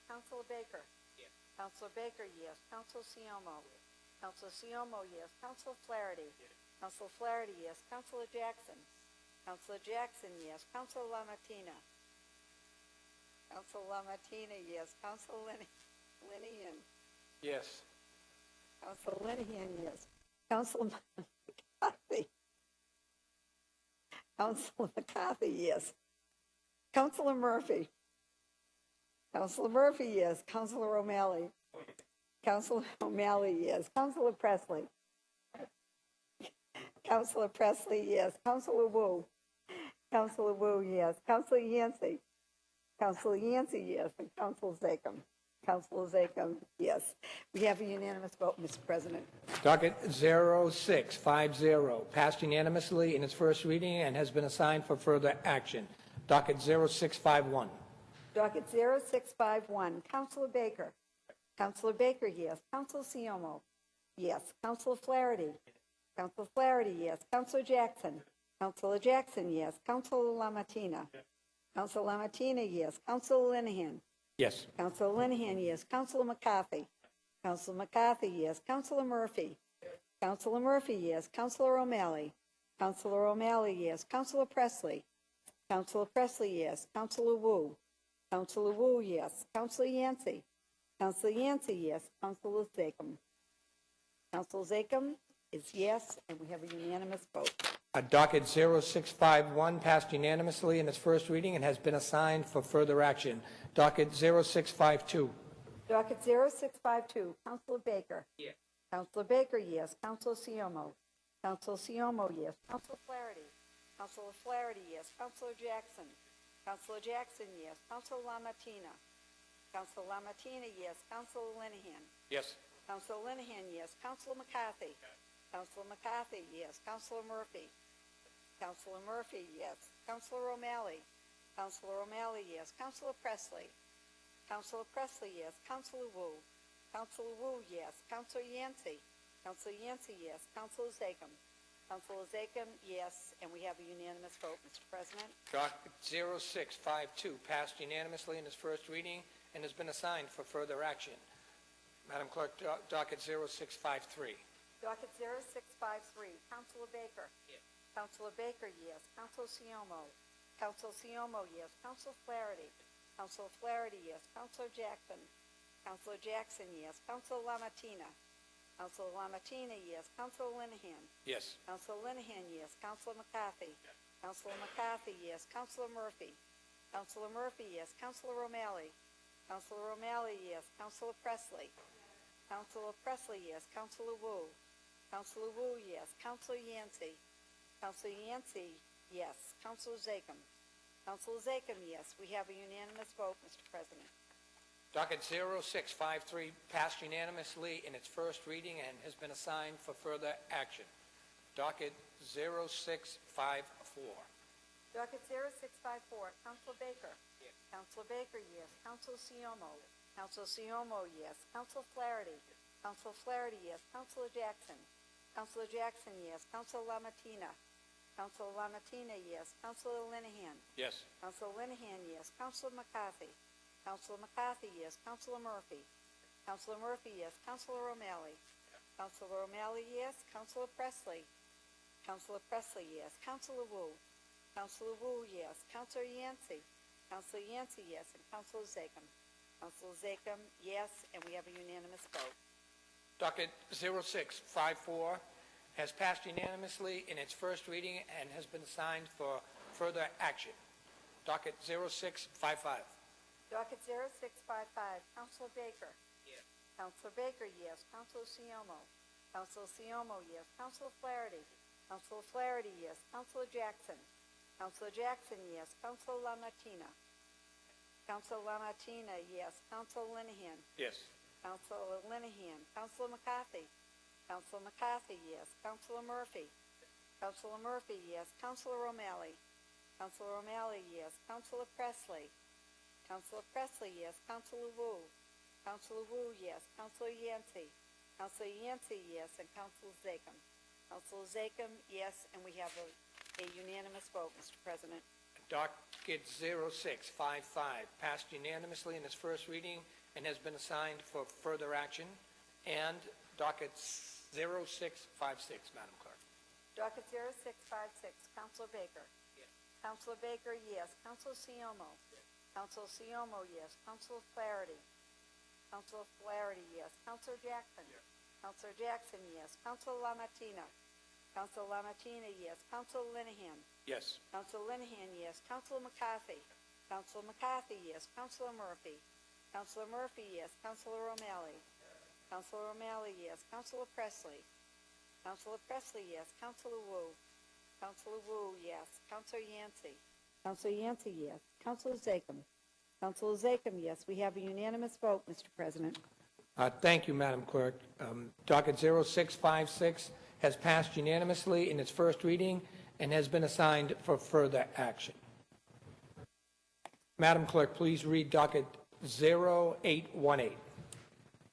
Counselor Baker. Yes. Counselor Baker, yes. Counselor Siomo. Yes. Counselor Siomo, yes. Counselor Flaherty. Yes. Counselor Flaherty, yes. Counselor Jackson. Counselor Jackson, yes. Counselor Lamartina. Counselor Lamartina, yes. Counselor Linehan. Yes. Counselor Linehan, yes. Counselor McCarthy. Counselor McCarthy, yes. Counselor Murphy. Counselor Murphy, yes. Counselor O'Malley. Counselor O'Malley, yes. Counselor Presley. Counselor Presley, yes. Counselor Wu. Counselor Wu, yes. Counselor Yancey. Counselor Yancey, yes. And Counselor Zachem. Counselor Zachem, yes. We have a unanimous vote, Mr. President. Docket 0650 passed unanimously in its first reading and has been assigned for further action. Docket 0651. Docket 0651, Counselor Baker. Counselor Baker, yes. Counselor Siomo, yes. Counselor Flaherty. Counselor Flaherty, yes. Counselor Jackson. Counselor Jackson, yes. Counselor Lamatina. Counselor Lamatina, yes. Counselor Linehan. Yes. Counselor Linehan, yes. Counselor McCarthy. Counselor McCarthy, yes. Counselor Murphy. Counselor Murphy, yes. Counselor O'Malley. Counselor O'Malley, yes. Counselor Presley. Counselor Presley, yes. Counselor Wu. Counselor Wu, yes. Counselor Yancey. Counselor Yancey, yes. Counselor Zachem. Counselor Zachem is yes, and we have a unanimous vote. Docket 0651 passed unanimously in its first reading and has been assigned for further action. Docket 0652. Docket 0652, Counselor Baker. Yes. Counselor Baker, yes. Counselor Siomo. Counselor Siomo, yes. Counselor Flaherty. Counselor Flaherty, yes. Counselor Jackson. Counselor Jackson, yes. Counselor Lamatina. Counselor Lamatina, yes. Counselor Linehan. Yes. Counselor Linehan, yes. Counselor McCarthy. Counselor McCarthy, yes. Counselor Murphy. Counselor Murphy, yes. Counselor O'Malley. Counselor O'Malley, yes. Counselor Presley. Counselor Presley, yes. Counselor Wu. Counselor Wu, yes. Counselor Yancey. Counselor Yancey, yes. Counselor Zachem. Counselor Zachem, yes. And we have a unanimous vote, Mr. President. Docket 0652 passed unanimously in its first reading and has been assigned for further action. Madam Clerk, docket 0653. Docket 0653, Counselor Baker. Yes. Counselor Baker, yes. Counselor Siomo. Counselor Siomo, yes. Counselor Flaherty. Counselor Flaherty, yes. Counselor Jackson. Counselor Jackson, yes. Counselor Lamatina. Counselor Lamatina, yes. Counselor Linehan. Yes. Counselor Linehan, yes. Counselor McCarthy. Yes. Counselor McCarthy, yes. Counselor Murphy. Counselor Murphy, yes. Counselor O'Malley. Counselor O'Malley, yes. Counselor Presley. Counselor Presley, yes. Counselor Wu. Counselor Wu, yes. Counselor Yancey. Counselor Yancey, yes. Counselor Zachem. Counselor Zachem, yes. We have a unanimous vote, Mr. President. Docket 0653 passed unanimously in its first reading and has been assigned for further action. Docket 0654. Docket 0654, Counselor Baker. Yes. Counselor Baker, yes. Counselor Siomo. Counselor Siomo, yes. Counselor Flaherty. Counselor Flaherty, yes. Counselor Jackson. Counselor Jackson, yes. Counselor Lamatina. Counselor Lamatina, yes. Counselor Linehan. Yes. Counselor Linehan, yes. Counselor McCarthy. Counselor McCarthy, yes. Counselor Murphy. Counselor Murphy, yes. Counselor O'Malley. Counselor O'Malley, yes. Counselor Presley. Counselor Presley, yes. Counselor Wu. Counselor Wu, yes. Counselor Yancey. Counselor Yancey, yes. And Counselor Zachem. Counselor Zachem, yes. And we have a unanimous vote. Docket 0654 has passed unanimously in its first reading and has been assigned for further action. Docket 0655. Docket 0655, Counselor Baker. Yes. Counselor Baker, yes. Counselor Siomo. Counselor Siomo, yes. Counselor Flaherty. Counselor Flaherty, yes. Counselor Jackson. Counselor Jackson, yes. Counselor Lamatina. Counselor Lamatina, yes. Counselor Linehan. Yes. Counselor Linehan. Counselor McCarthy. Counselor McCarthy, yes. Counselor Murphy. Counselor Murphy, yes. Counselor O'Malley. Counselor O'Malley, yes. Counselor Presley. Counselor Presley, yes. Counselor Wu. Counselor Wu, yes. Counselor Yancey. Counselor Yancey, yes. And Counselor Zachem. Counselor Zachem, yes. And we have a unanimous vote, Mr. President. Docket 0655 passed unanimously in its first reading and has been assigned for further action. And docket 0656, Madam Clerk. Docket 0656, Counselor Baker. Yes. Counselor Baker, yes. Counselor Siomo. Yes. Counselor Siomo, yes. Counselor Flaherty. Counselor Flaherty, yes. Counselor Jackson. Yes. Counselor Jackson, yes. Counselor Lamatina. Council Lamartina, yes. Council Linehan. Yes. Council Linehan, yes. Council McCarthy. Council McCarthy, yes. Councilor Murphy. Councilor Murphy, yes. Councilor O'Malley. Councilor O'Malley, yes. Councilor Presley. Councilor Presley, yes. Councilor Wu. Councilor Wu, yes. Councilor Yancey. Councilor Yancey, yes. Councilor Zachem. Councilor Zachem, yes. We have a unanimous vote, Mr. President. Thank you, Madam Clerk. Docket 0656 has passed unanimously in its first reading and has been assigned for further action. Madam Clerk, please read docket 0818.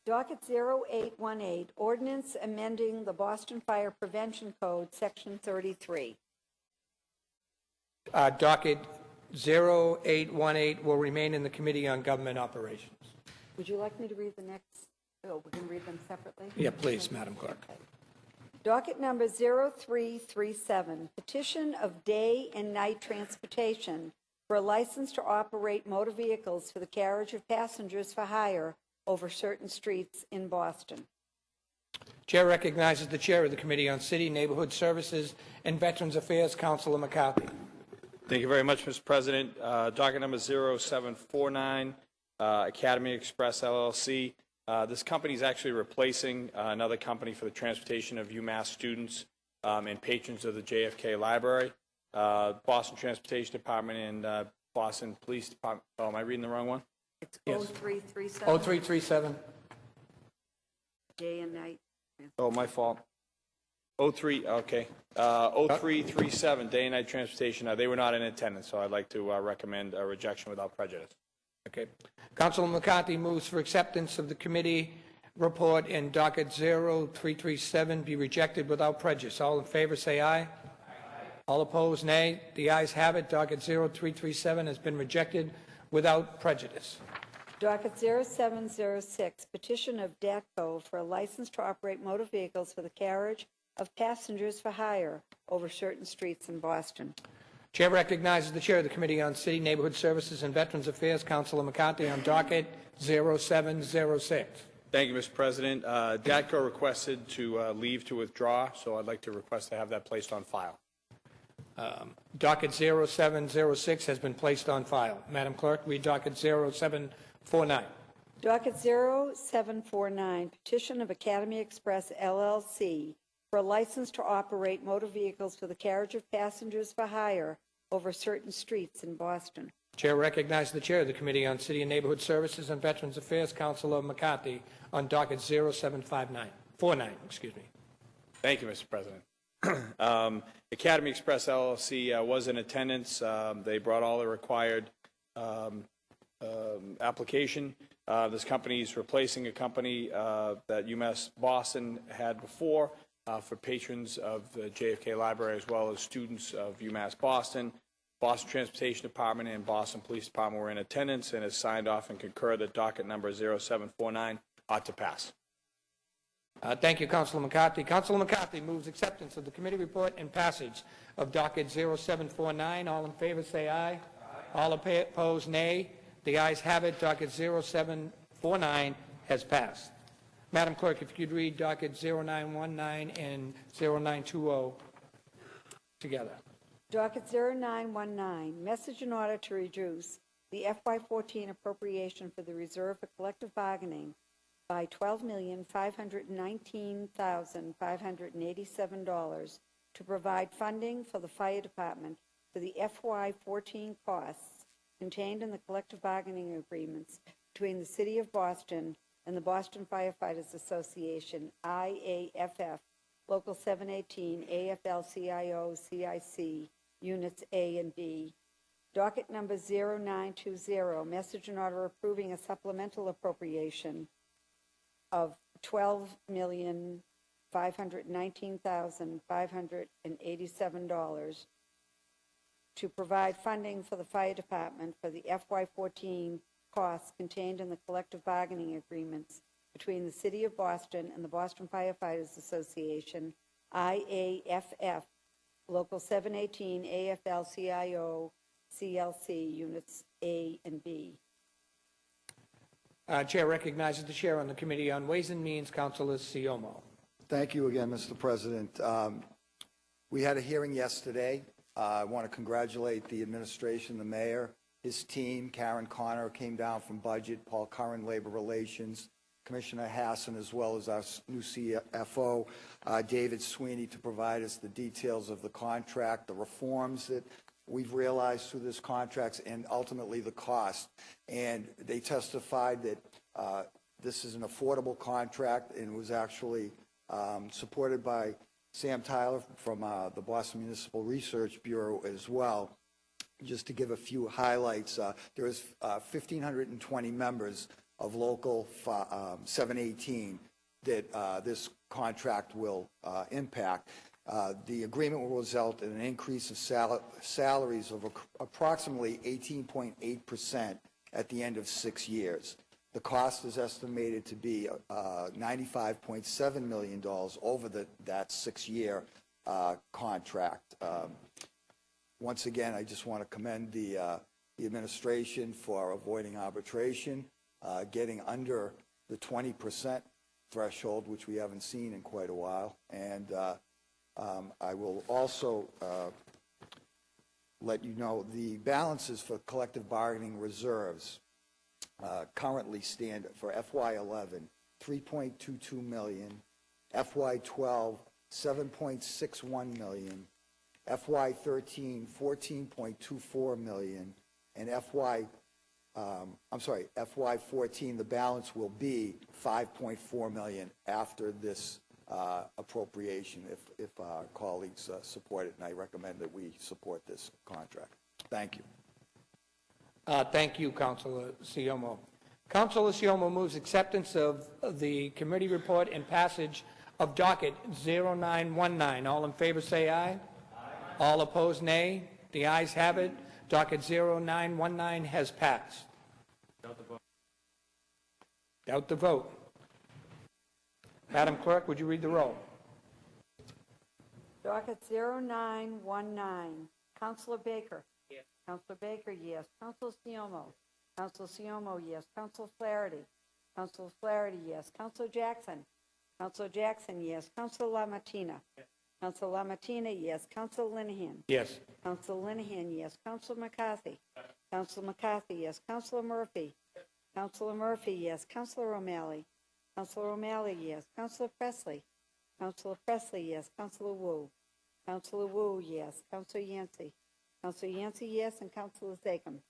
Docket 0818, ordinance amending the Boston Fire Prevention Code, Section 33. Docket 0818 will remain in the Committee on Government Operations. Would you like me to read the next? Oh, we can read them separately? Yeah, please, Madam Clerk. Okay. Docket number 0337, petition of day and night transportation for a license to operate motor vehicles for the carriage of passengers for hire over certain streets in Boston. Chair recognizes the Chair of the Committee on City, Neighborhood Services, and Veterans Affairs, Councilor McCarthy. Thank you very much, Mr. President. Docket number 0749, Academy Express LLC. This company is actually replacing another company for the transportation of UMass students and patrons of the JFK Library. Boston Transportation Department and Boston Police Department. Oh, am I reading the wrong one? It's Yes. 0337. 0337. Day and night. Oh, my fault. 0337, day and night transportation. They were not in attendance, so I'd like to recommend a rejection without prejudice. Okay. Councilor McCarthy moves for acceptance of the committee report in docket 0337 be rejected without prejudice. All in favor say aye. Aye. All opposed, nay. The ayes have it. Docket 0337 has been rejected without prejudice. Docket 0706, petition of DATCO for a license to operate motor vehicles for the carriage of passengers for hire over certain streets in Boston. Chair recognizes the Chair of the Committee on City, Neighborhood Services, and Veterans Affairs, Councilor McCarthy, on docket 0706. Thank you, Mr. President. DATCO requested to leave to withdraw, so I'd like to request to have that placed on file. Docket 0706 has been placed on file. Madam Clerk, read docket 0749. Docket 0749, petition of Academy Express LLC for a license to operate motor vehicles for the carriage of passengers for hire over certain streets in Boston. Chair recognizes the Chair of the Committee on City and Neighborhood Services and Veterans Affairs, Councilor McCarthy, on docket 0749. Excuse me. Thank you, Mr. President. Academy Express LLC was in attendance. They brought all the required application. This company is replacing a company that UMass Boston had before for patrons of the JFK Library as well as students of UMass Boston. Boston Transportation Department and Boston Police Department were in attendance and has signed off and concurred that docket number 0749 ought to pass. Thank you, Councilor McCarthy. Councilor McCarthy moves acceptance of the committee report and passage of docket 0749. All in favor say aye. Aye. All opposed, nay. The ayes have it. Docket 0749 has passed. Madam Clerk, if you could read docket 0919 and 0920 together. Docket 0919, message in order to reduce the FY14 appropriation for the Reserve for Collective Bargaining by $12,519,587 to provide funding for the Fire Department for the FY14 costs contained in the collective bargaining agreements between the City of Boston and the Boston Firefighters Association, IAFF, Local 718, AFL-CIO, CIC, Units A and B. Docket number 0920, message in order approving a supplemental appropriation of $12,519,587 to provide funding for the Fire Department for the FY14 costs contained in the collective bargaining agreements between the City of Boston and the Boston Firefighters Association, IAFF, Local 718, AFL-CIO, CLC, Units A and B. Chair recognizes the Chair on the Committee on Ways and Means, Councilor Siomo. Thank you again, Mr. President. We had a hearing yesterday. I want to congratulate the administration, the mayor, his team. Karen Connor came down from Budget, Paul Curran, Labor Relations, Commissioner Hassan, as well as our new CFO, David Sweeney, to provide us the details of the contract, the reforms that we've realized through this contract, and ultimately the cost. And they testified that this is an affordable contract and was actually supported by Sam Tyler from the Boston Municipal Research Bureau as well. Just to give a few highlights, there is 1,520 members of Local 718 that this contract will impact. The agreement will result in an increase of salaries of approximately 18.8% at the end of 6 years. The cost is estimated to be $95.7 million over that 6-year contract. Once again, I just want to commend the administration for avoiding arbitration, getting under the 20% threshold, which we haven't seen in quite a while. And I will also let you know the balances for collective bargaining reserves currently stand for FY11, $3.22 million, FY12, $7.61 million, FY13, $14.24 million, and FY14, the balance will be $5.4 million after this appropriation, if our colleagues support it, and I recommend that we support this contract. Thank you. Thank you, Councilor Siomo. Councilor Siomo moves acceptance of the committee report and passage of docket 0919. All in favor say aye. Aye. All opposed, nay. The ayes have it. Docket 0919 has passed. Doubt the vote. Doubt the vote. Madam Clerk, would you read the roll? Docket 0919. Councilor Baker. Yes. Councilor Baker, yes. Councilor Siomo. Councilor Siomo, yes. Councilor Flaherty. Councilor Flaherty, yes. Councilor Jackson. Councilor Jackson, yes. Councilor LaMartina. Yes. Councilor LaMartina, yes. Councilor Linehan. Yes. Councilor Linehan, yes. Councilor McCarthy. Yes. Councilor McCarthy, yes. Councilor Murphy. Yes. Councilor Murphy, yes. Councilor O'Malley. Councilor O'Malley, yes. Councilor Presley. Councilor Presley, yes. Councilor Wu. Councilor Wu, yes. Councilor Yancey. Councilor Yancey, yes. And Councilor Zachem.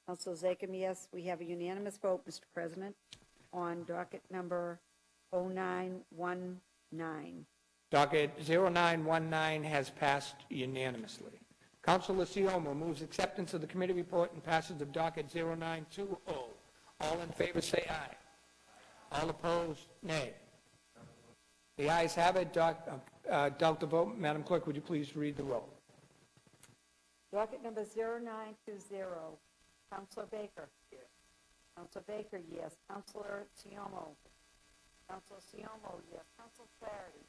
Councilor Zachem, yes. We have a unanimous vote, Mr. President, on docket number 0919. Docket 0919 has passed unanimously. Councilor Siomo moves acceptance of the committee report and passage of docket 0920. All in favor say aye. All opposed, nay. The ayes have it. Doubt the vote. Madam Clerk, would you please read the roll? Docket number 0920. Councilor Baker. Yes. Councilor Baker, yes. Councilor Siomo. Councilor Siomo, yes. Councilor Flaherty.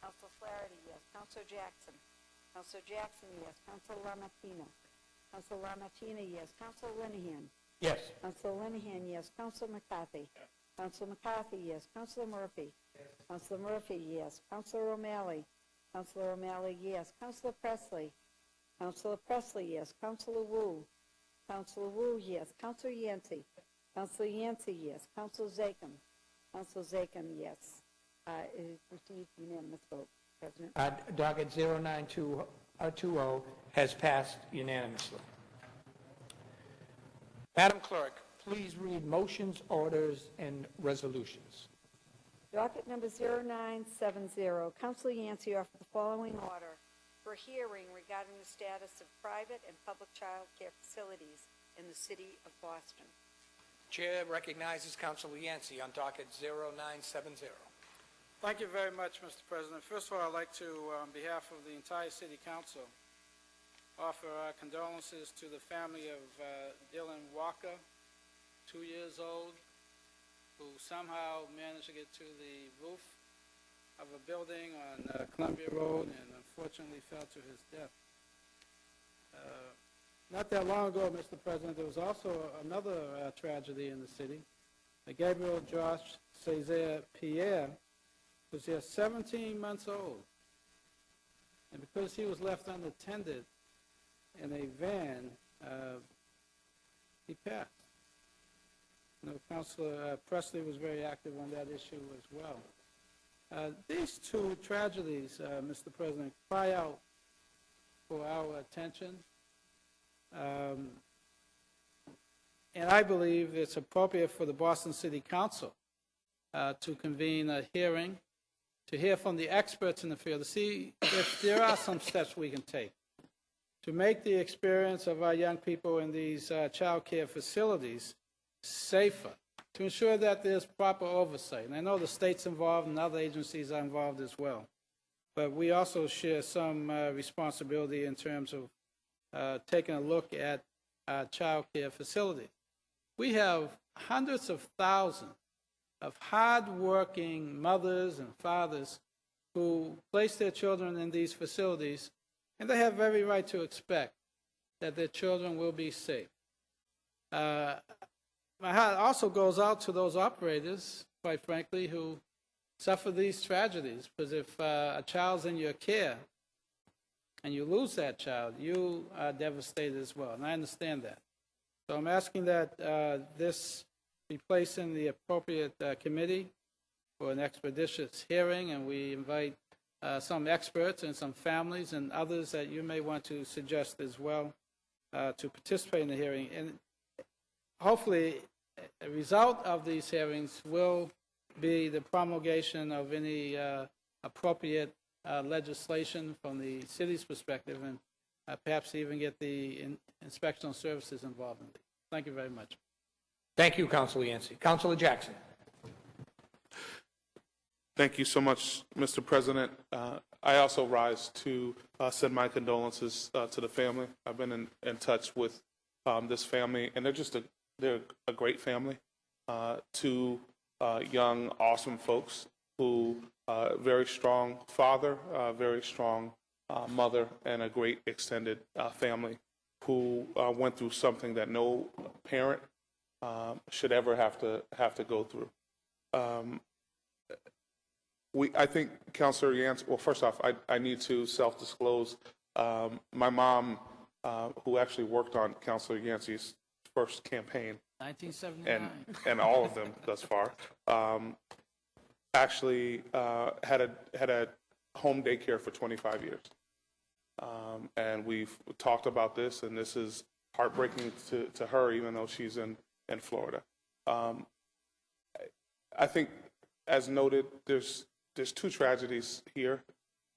Councilor Flaherty, yes. Councilor Jackson. Councilor Jackson, yes. Councilor LaMartina. Councilor LaMartina, yes. Councilor Linehan. Yes. Councilor Linehan, yes. Councilor McCarthy. Yes. Councilor McCarthy, yes. Councilor Murphy. Yes. Councilor Murphy, yes. Councilor O'Malley. Councilor O'Malley, yes. Councilor Presley. Councilor Presley, yes. Councilor Wu. Councilor Wu, yes. Councilor Yancey. Councilor Yancey, yes. Councilor Zachem. Councilor Zachem, yes. It received unanimous vote, President. Docket 0920 has passed unanimously. Madam Clerk, please read motions, orders, and resolutions. Docket number 0970. Councilor Yancey offered the following order for a hearing regarding the status of private and public child care facilities in the city of Boston. Chair recognizes Councilor Yancey on docket 0970. Thank you very much, Mr. President. First of all, I'd like to, on behalf of the entire City Council, offer our condolences to the family of Dylan Walker, 2 years old, who somehow managed to get to the roof of a building on Columbia Road and unfortunately fell to his death. Not that long ago, Mr. President, there was also another tragedy in the city. Gabriel Josh Cesar Pierre was just 17 months old. And because he was left unattended in a van, he passed. You know, Councilor Presley was very active on that issue as well. These two tragedies, Mr. President, cry out for our attention. And I believe it's appropriate for the Boston City Council to convene a hearing, to hear from the experts in the field, to see if there are some steps we can take to make the experience of our young people in these child care facilities safer, to ensure that there's proper oversight. And I know the state's involved and other agencies are involved as well. But we also share some responsibility in terms of taking a look at child care facilities. We have hundreds of thousands of hard-working mothers and fathers who place their children in these facilities, and they have every right to expect that their children will be safe. My heart also goes out to those operators, quite frankly, who suffer these tragedies, because if a child's in your care and you lose that child, you are devastated as well, and I understand that. So I'm asking that this be placed in the appropriate committee for an expeditious hearing, and we invite some experts and some families and others that you may want to suggest as well to participate in the hearing. And hopefully, a result of these hearings will be the promulgation of any appropriate legislation from the city's perspective, and perhaps even get the inspectional services involved in it. Thank you very much. Thank you, Councilor Yancey. Councilor Jackson. Thank you so much, Mr. President. I also rise to send my condolences to the family. I've been in touch with this family, and they're a great family. Two young, awesome folks who very strong father, very strong mother, and a great extended family who went through something that no parent should ever have to go through. I think Councilor Yancey, well, first off, I need to self-disclose. My mom, who actually worked on Councilor Yancey's first campaign, 1979. and all of them thus far, actually had a home daycare for 25 years. And we've talked about this, and this is heartbreaking to her, even though she's in Florida. I think, as noted, there's two tragedies here.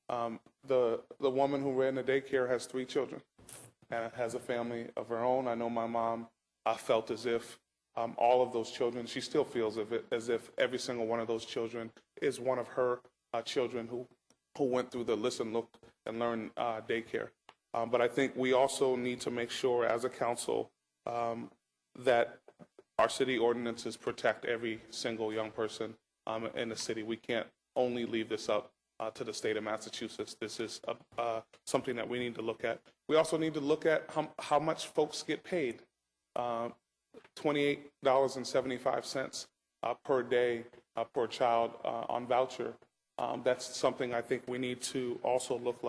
The woman who ran the daycare has 3 children and has a family of her own. I know my mom felt as if all of those children, she still feels as if every single one of those children is one of her children who went through the listen, look, and learn daycare. But I think we also need to make sure as a council that our city ordinances protect every single young person in the city. We can't only leave this up to the state of Massachusetts. This is something that we need to look at. We also need to look at how much folks get paid. $28.75 per day per child on voucher. That's something I think we need to also look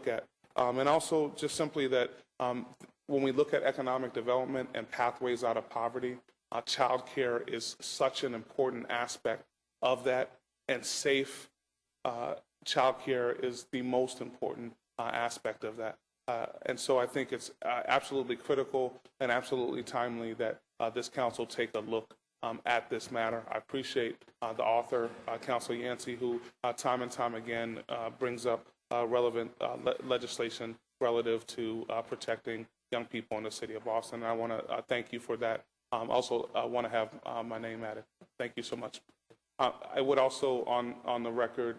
at. And also just simply that when we look at economic development and pathways out of poverty, child care is such an important aspect of that, and safe child care is the most important aspect of that. And so I think it's absolutely critical and absolutely timely that this council take a look at this matter. I appreciate the author, Councilor Yancey, who time and time again brings up relevant legislation relative to protecting young people in the city of Boston. And I want to thank you for that. Also, I want to have my name added. Thank you so much. I would also, on the record,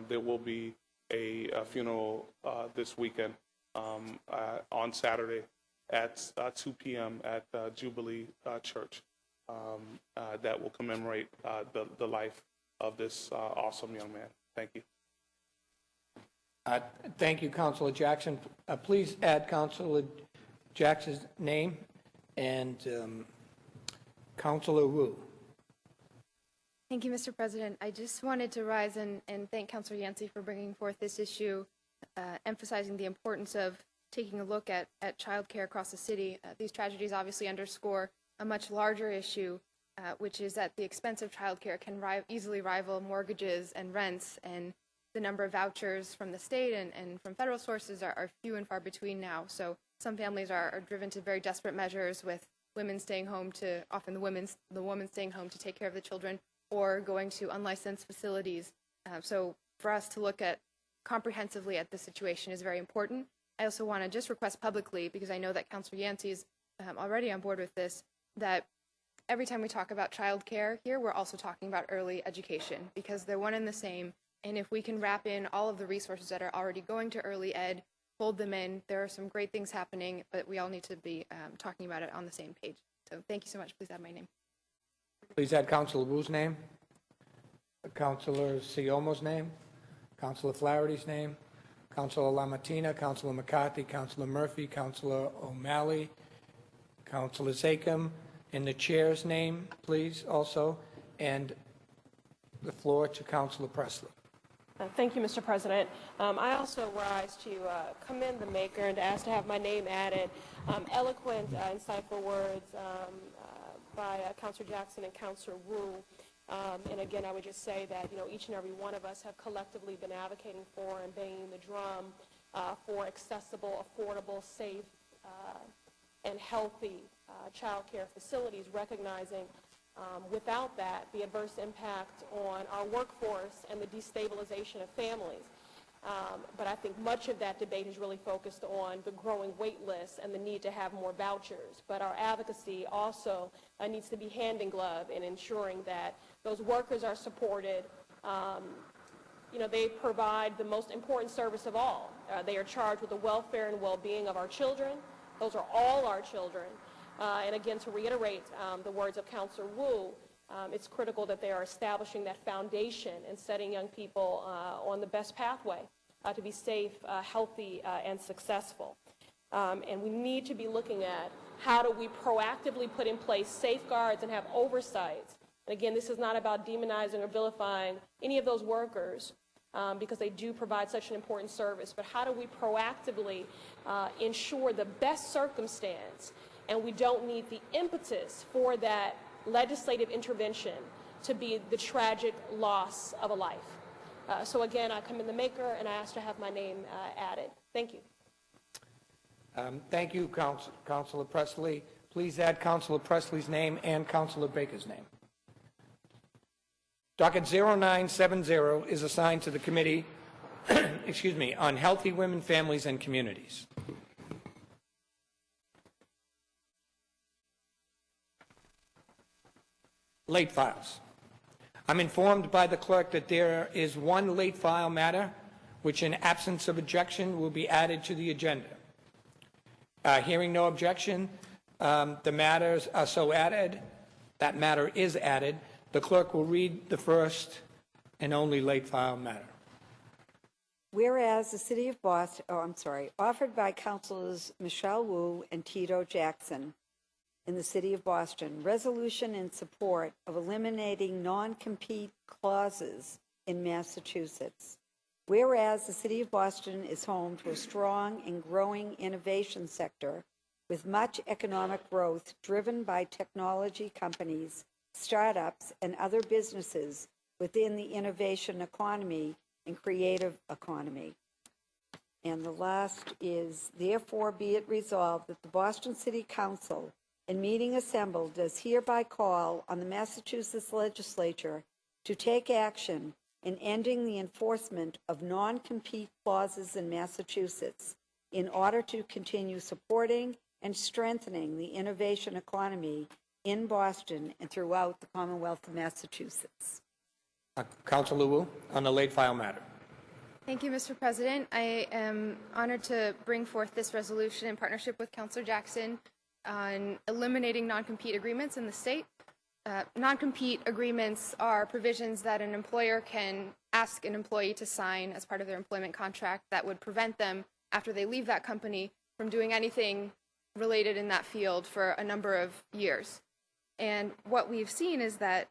there will be a funeral this weekend on Saturday at 2 p.m. at Jubilee Church that will commemorate the life of this awesome young man. Thank you. Thank you, Councilor Jackson. Please add Councilor Jackson's name and Councilor Wu. Thank you, Mr. President. I just wanted to rise and thank Councilor Yancey for bringing forth this issue. emphasizing the importance of taking a look at childcare across the city. These tragedies obviously underscore a much larger issue, which is that the expense of childcare can easily rival mortgages and rents, and the number of vouchers from the state and from federal sources are few and far between now. So some families are driven to very desperate measures, with women staying home often the woman staying home to take care of the children, or going to unlicensed facilities. So for us to look at comprehensively at the situation is very important. I also want to just request publicly, because I know that Councilor Yancey is already on board with this, that every time we talk about child care here, we're also talking about early education, because they're one and the same. And if we can wrap in all of the resources that are already going to early ed, fold them in, there are some great things happening, but we all need to be talking about it on the same page. So thank you so much. Please add my name. Please add Councilor Wu's name, Councilor Siomo's name, Councilor Flaherty's name, Councilor LaMattina, Councilor McCarthy, Councilor Murphy, Councilor O'Malley, Councilor Zachem, and the chair's name, please, also, and the floor to Councilor Presley. Thank you, Mr. President. I also rise to commend the maker and to ask to have my name added. Eloquent, insightful words by Councilor Jackson and Councilor Wu. And again, I would just say that, each and every one of us have collectively been advocating for and banging the drum for accessible, affordable, safe, and healthy child care facilities, recognizing without that, the adverse impact on our workforce and the destabilization of families. But I think much of that debate is really focused on the growing wait lists and the need to have more vouchers. But our advocacy also needs to be hand in glove in ensuring that those workers are supported. They provide the most important service of all. They are charged with the welfare and well-being of our children. Those are all our children. And again, to reiterate the words of Councilor Wu, it's critical that they are establishing that foundation and setting young people on the best pathway to be safe, healthy, and successful. And we need to be looking at how do we proactively put in place safeguards and have oversight. And again, this is not about demonizing or vilifying any of those workers because they do provide such an important service, but how do we proactively ensure the best circumstance, and we don't need the impetus for that legislative intervention to be the tragic loss of a life. So again, I commend the maker, and I ask to have my name added. Thank you. Thank you, Councilor Presley. Please add Councilor Presley's name and Councilor Baker's name. Docket 0970 is assigned to the Committee on Healthy Women, Families, and Communities. Late files. I'm informed by the clerk that there is one late file matter which, in absence of objection, will be added to the agenda. Hearing no objection, the matters are so added. That matter is added. The clerk will read the first and only late file matter. Whereas the City of Boston, offered by Councilors Michelle Wu and Tito Jackson in the City of Boston, resolution in support of eliminating non-compete clauses in Massachusetts. Whereas the City of Boston is home to a strong and growing innovation sector with much economic growth driven by technology companies, startups, and other businesses within the innovation economy and creative economy. And the last is, therefore be it resolved that the Boston City Council, in meeting assembled, does hereby call on the Massachusetts Legislature to take action in ending the enforcement of non-compete clauses in Massachusetts in order to continue supporting and strengthening the innovation economy in Boston and throughout the Commonwealth of Massachusetts. Councilor Wu, on the late file matter. Thank you, Mr. President. I am honored to bring forth this resolution in partnership with Councilor Jackson on eliminating non-compete agreements in the state. Non-compete agreements are provisions that an employer can ask an employee to sign as part of their employment contract that would prevent them, after they leave that company, from doing anything related in that field for a number of years. And what we've seen is that,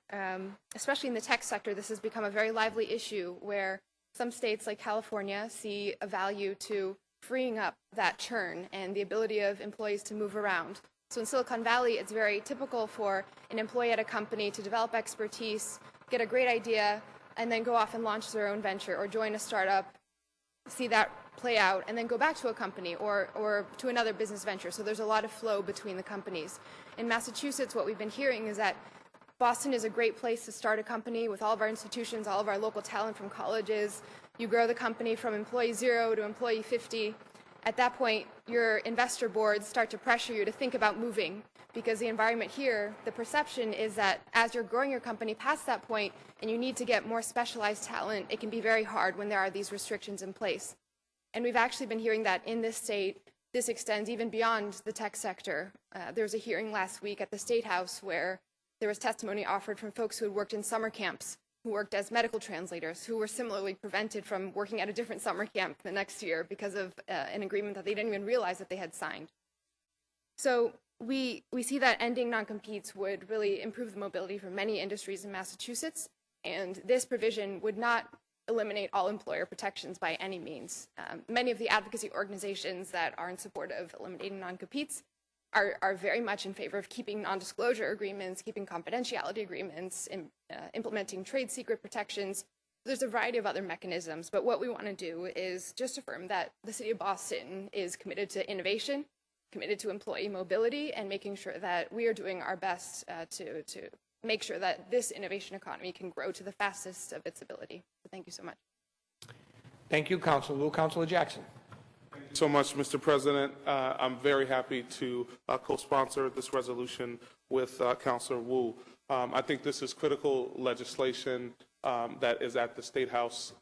especially in the tech sector, this has become a very lively issue where some states like California see a value to freeing up that churn and the ability of employees to move around. So in Silicon Valley, it's very typical for an employee at a company to develop expertise, get a great idea, and then go off and launch their own venture or join a startup, see that play out, and then go back to a company or to another business venture. So there's a lot of flow between the companies. In Massachusetts, what we've been hearing is that Boston is a great place to start a company with all of our institutions, all of our local talent from colleges. You grow the company from employee 0 to employee 50. At that point, your investor boards start to pressure you to think about moving, because the environment here, the perception is that as you're growing your company past that point and you need to get more specialized talent, it can be very hard when there are these restrictions in place. And we've actually been hearing that in this state, this extends even beyond the tech sector. There was a hearing last week at the State House where there was testimony offered from folks who had worked in summer camps, who worked as medical translators, who were similarly prevented from working at a different summer camp the next year because of an agreement that they didn't even realize that they had signed. So we see that ending non-competes would really improve the mobility for many industries in Massachusetts, and this provision would not eliminate all employer protections by any means. Many of the advocacy organizations that are in support of eliminating non-competes are very much in favor of keeping non-disclosure agreements, keeping confidentiality agreements, implementing trade secret protections. There's a variety of other mechanisms, but what we want to do is just affirm that the City of Boston is committed to innovation, committed to employee mobility, and making sure that we are doing our best to make sure that this innovation economy can grow to the fastest of its ability. So thank you so much. Thank you, Councilor Wu. Councilor Jackson. Thank you so much, Mr. President. I'm very happy to co-sponsor this resolution with Councilor Wu. I think this is critical legislation that is at the State House.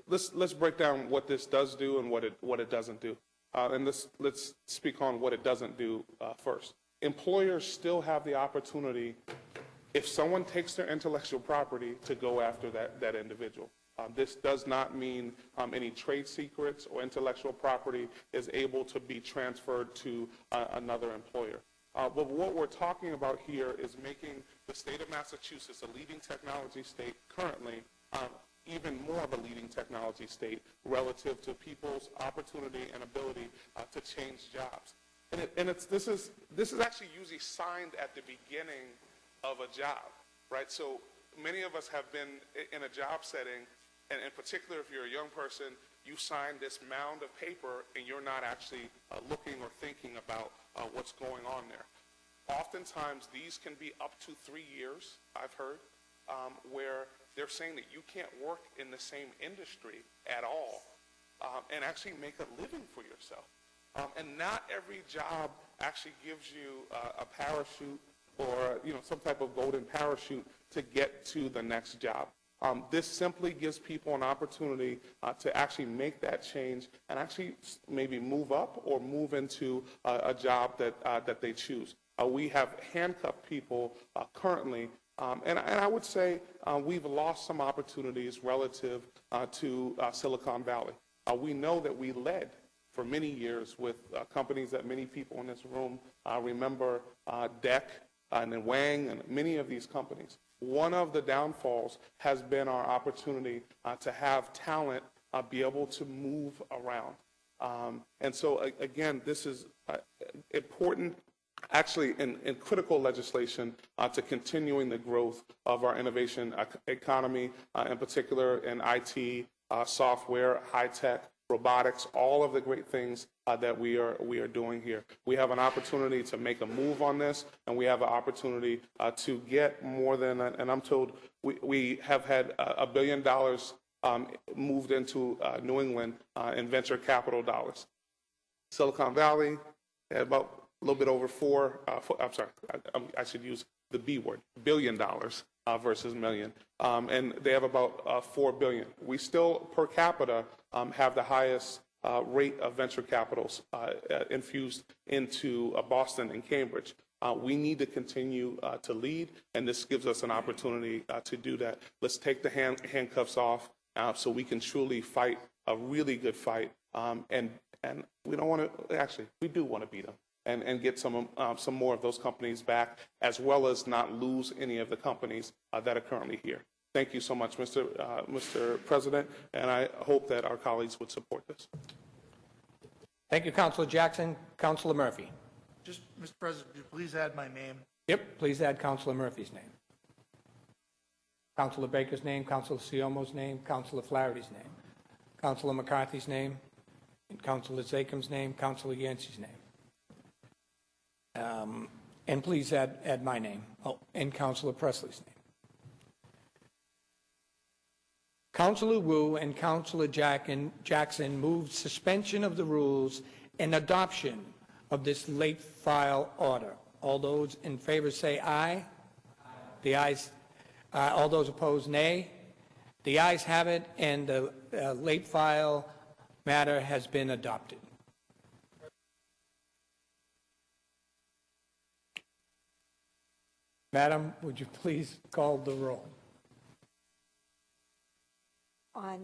Let's break down what this does do and what it doesn't do. And let's speak on what it doesn't do first. Employers still have the opportunity, if someone takes their intellectual property, to go after that individual. This does not mean any trade secrets or intellectual property is able to be transferred to another employer. But what we're talking about here is making the state of Massachusetts a leading technology state currently, even more of a leading technology state relative to people's opportunity and ability to change jobs. This is actually usually signed at the beginning of a job, right? So many of us have been in a job setting, and in particular, if you're a young person, you sign this mound of paper and you're not actually looking or thinking about what's going on there. Oftentimes, these can be up to 3 years, I've heard, where they're saying that you can't work in the same industry at all and actually make a living for yourself. And not every job actually gives you a parachute or some type of golden parachute to get to the next job. This simply gives people an opportunity to actually make that change and actually maybe move up or move into a job that they choose. We have handcuffed people currently, and I would say we've lost some opportunities relative to Silicon Valley. We know that we led for many years with companies that many people in this room remember, DEC and then Wang and many of these companies. One of the downfalls has been our opportunity to have talent be able to move around. And so, again, this is important, actually, in critical legislation to continuing the growth of our innovation economy, in particular in IT, software, high-tech, robotics, all of the great things that we are doing here. We have an opportunity to make a move on this, and we have an opportunity to get more than, and I'm told we have had $1 billion moved into New England in venture capital dollars. Silicon Valley had about a little bit over I should use the B word, $1 billion versus million. And they have about $4 billion. We still, per capita, have the highest rate of venture capitals infused into Boston and Cambridge. We need to continue to lead, and this gives us an opportunity to do that. Let's take the handcuffs off so we can truly fight a really good fight. And we don't want to, actually, we do want to beat them and get some more of those companies back, as well as not lose any of the companies that are currently here. Thank you so much, Mr. President, and I hope that our colleagues would support this. Thank you, Councilor Jackson. Councilor Murphy. Just, Mr. President, could you please add my name? Yep, please add Councilor Murphy's name. Councilor Baker's name, Councilor Siomo's name, Councilor Flaherty's name, Councilor McCarthy's name, and Councilor Zacum's name, Councilor Yancey's name. And please add my name, and Councilor Presley's name. Councilor Wu and Councilor Jackson moved suspension of the rules and adoption of this late file order. All those in favor say aye. The ayes. All those opposed, nay. The ayes have it, and the late file matter has been adopted. Madam, would you please call the roll? On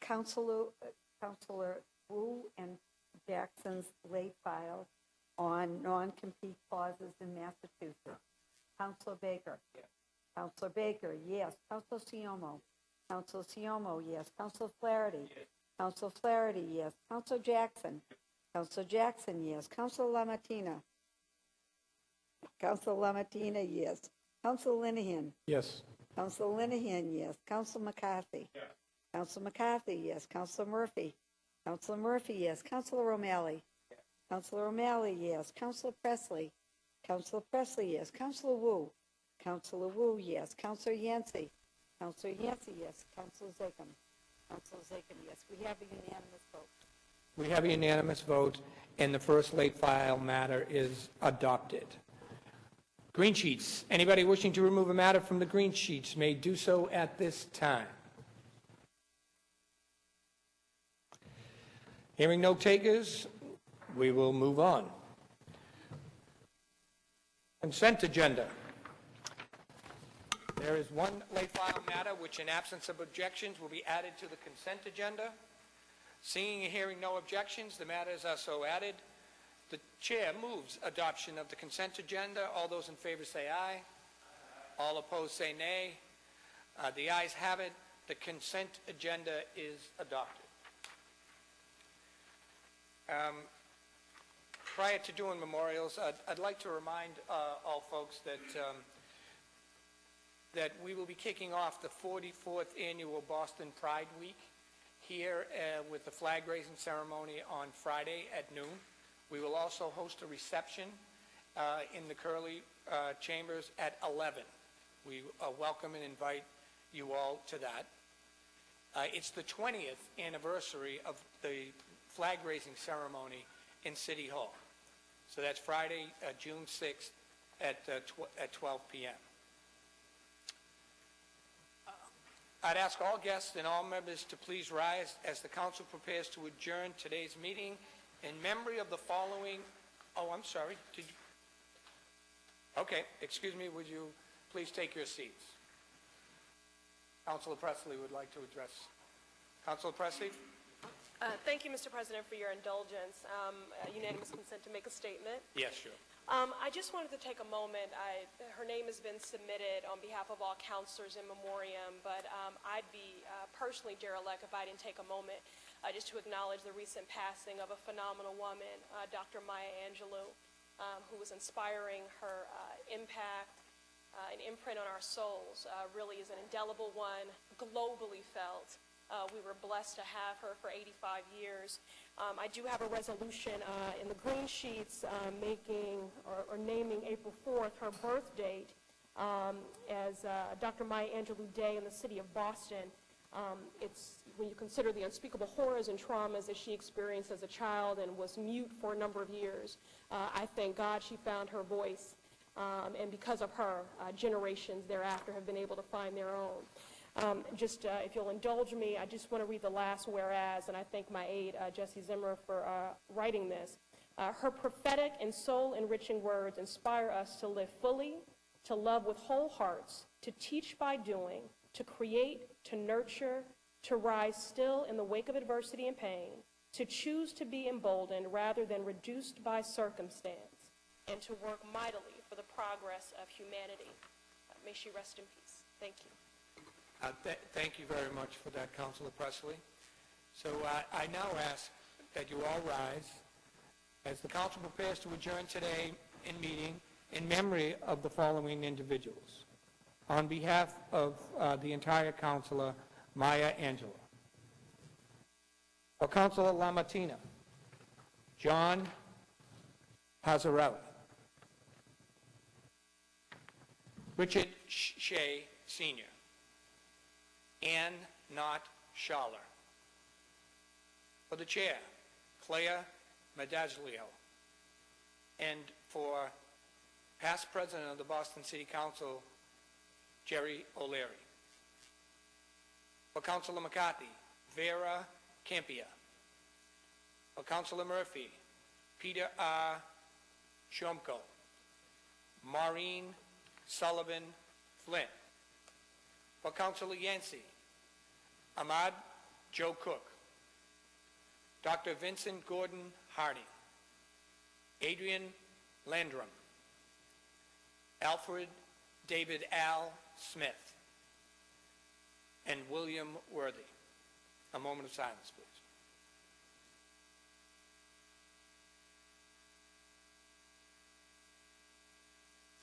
Councilor Wu and Jackson's late file on non-compete clauses in Massachusetts. Councilor Baker. Yes. Councilor Baker, yes. Councilor Siomo. Councilor Siomo, yes. Councilor Flaherty. Yes. Councilor Flaherty, yes. Councilor Jackson. Councilor Jackson, yes. Councilor LaMartina. Councilor LaMartina, yes. Councilor Linehan. Yes. Councilor Linehan, yes. Councilor McCarthy. Yes. Councilor McCarthy, yes. Councilor Murphy. Councilor Murphy, yes. Councilor O'Malley. Yes. Councilor O'Malley, yes. Councilor Presley. Councilor Presley, yes. Councilor Wu. Councilor Wu, yes. Councilor Yancey. Councilor Yancey, yes. Councilor Zacum. Councilor Zacum, yes. We have a unanimous vote. We have a unanimous vote, and the first late file matter is adopted. Green sheets. Anybody wishing to remove a matter from the green sheets may do so at this time. Hearing no takers, we will move on. Consent agenda. There is one late file matter which, in absence of objections, will be added to the consent agenda. Seeing and hearing no objections, the matters are so added. The chair moves adoption of the consent agenda. All those in favor say aye. All opposed say nay. The ayes have it. The consent agenda is adopted. Prior to doing memorials, I'd like to remind all folks that we will be kicking off the 44th annual Boston Pride Week here with the flag raising ceremony on Friday at noon. We will also host a reception in the Curley Chambers at 11. We welcome and invite you all to that. It's the 20th anniversary of the flag raising ceremony in City Hall. So that's Friday, June 6th at 12 p.m. I'd ask all guests and all members to please rise as the council prepares to adjourn today's meeting in memory of the following. Oh, I'm sorry. Okay, excuse me. Would you please take your seats? Councilor Presley would like to address. Councilor Presley? Thank you, Mr. President, for your indulgence. Unanimous consent to make a statement. Yes, sure. I just wanted to take a moment. Her name has been submitted on behalf of all counselors in memoriam, but I'd be personally derelict if I didn't take a moment just to acknowledge the recent passing of a phenomenal woman, Dr. Maya Angelou, who was inspiring. Her impact and imprint on our souls really is an indelible one, globally felt. We were blessed to have her for 85 years. I do have a resolution in the green sheets making or naming April 4th her birth date as Dr. Maya Angelou Day in the city of Boston. It's when you consider the unspeakable horrors and traumas that she experienced as a child and was mute for a number of years. I thank God she found her voice, and because of her, generations thereafter have been able to find their own. If you'll indulge me, I just want to read the last whereas, and I thank my aide, Jesse Zimmer, for writing this. Her prophetic and soul-enriching words inspire us to live fully, to love with whole hearts, to teach by doing, to create, to nurture, to rise still in the wake of adversity and pain, to choose to be emboldened rather than reduced by circumstance, and to work mightily for the progress of humanity. May she rest in peace. Thank you. Thank you very much for that, Councilor Presley. So I now ask that you all rise as the council prepares to adjourn today in meeting in memory of the following individuals. On behalf of the entire councilor, Maya Angelou. For Councilor Lamartina, John Hazarelli. Richard Shea, Sr. Ann Knott Schaller. For the chair, Claire Medaglio. And for past president of the Boston City Council, Jerry O'Leary. For Councilor McCarthy, Vera Campia. For Councilor Murphy, Peter R. Shomko. Maureen Sullivan Flynn. For Councilor Yancey, Ahmad Joe Cook. Dr. Vincent Gordon Harding. Adrian Landrum. Alfred David Al Smith. And William Worthy. A moment of silence, please.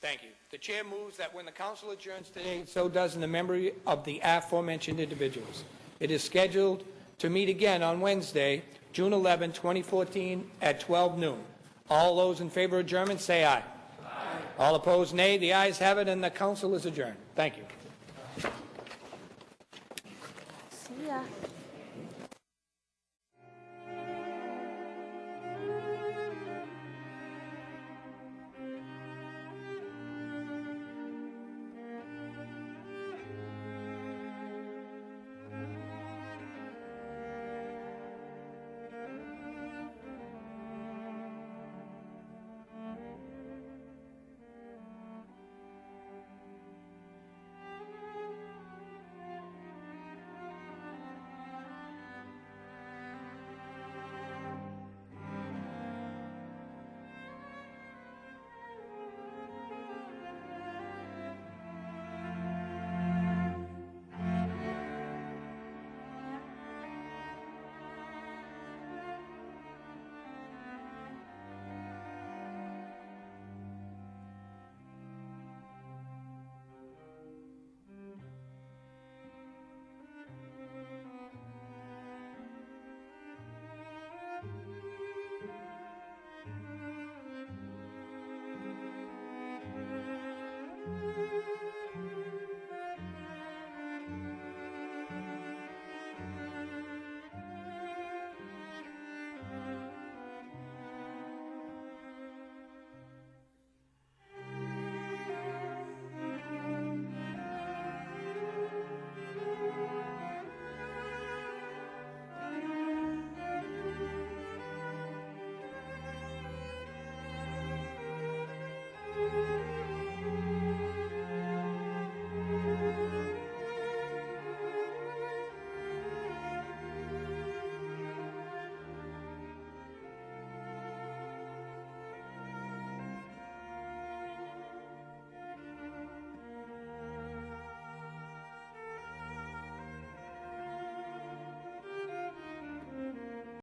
Thank you. The chair moves that when the council adjourns today, so does in the memory of the aforementioned individuals. It is scheduled to meet again on Wednesday, June 11, 2014, at 12 noon. All those in favor of adjournment, say aye. Aye. All opposed, nay. The ayes have it, and the council is adjourned. Thank you. See ya.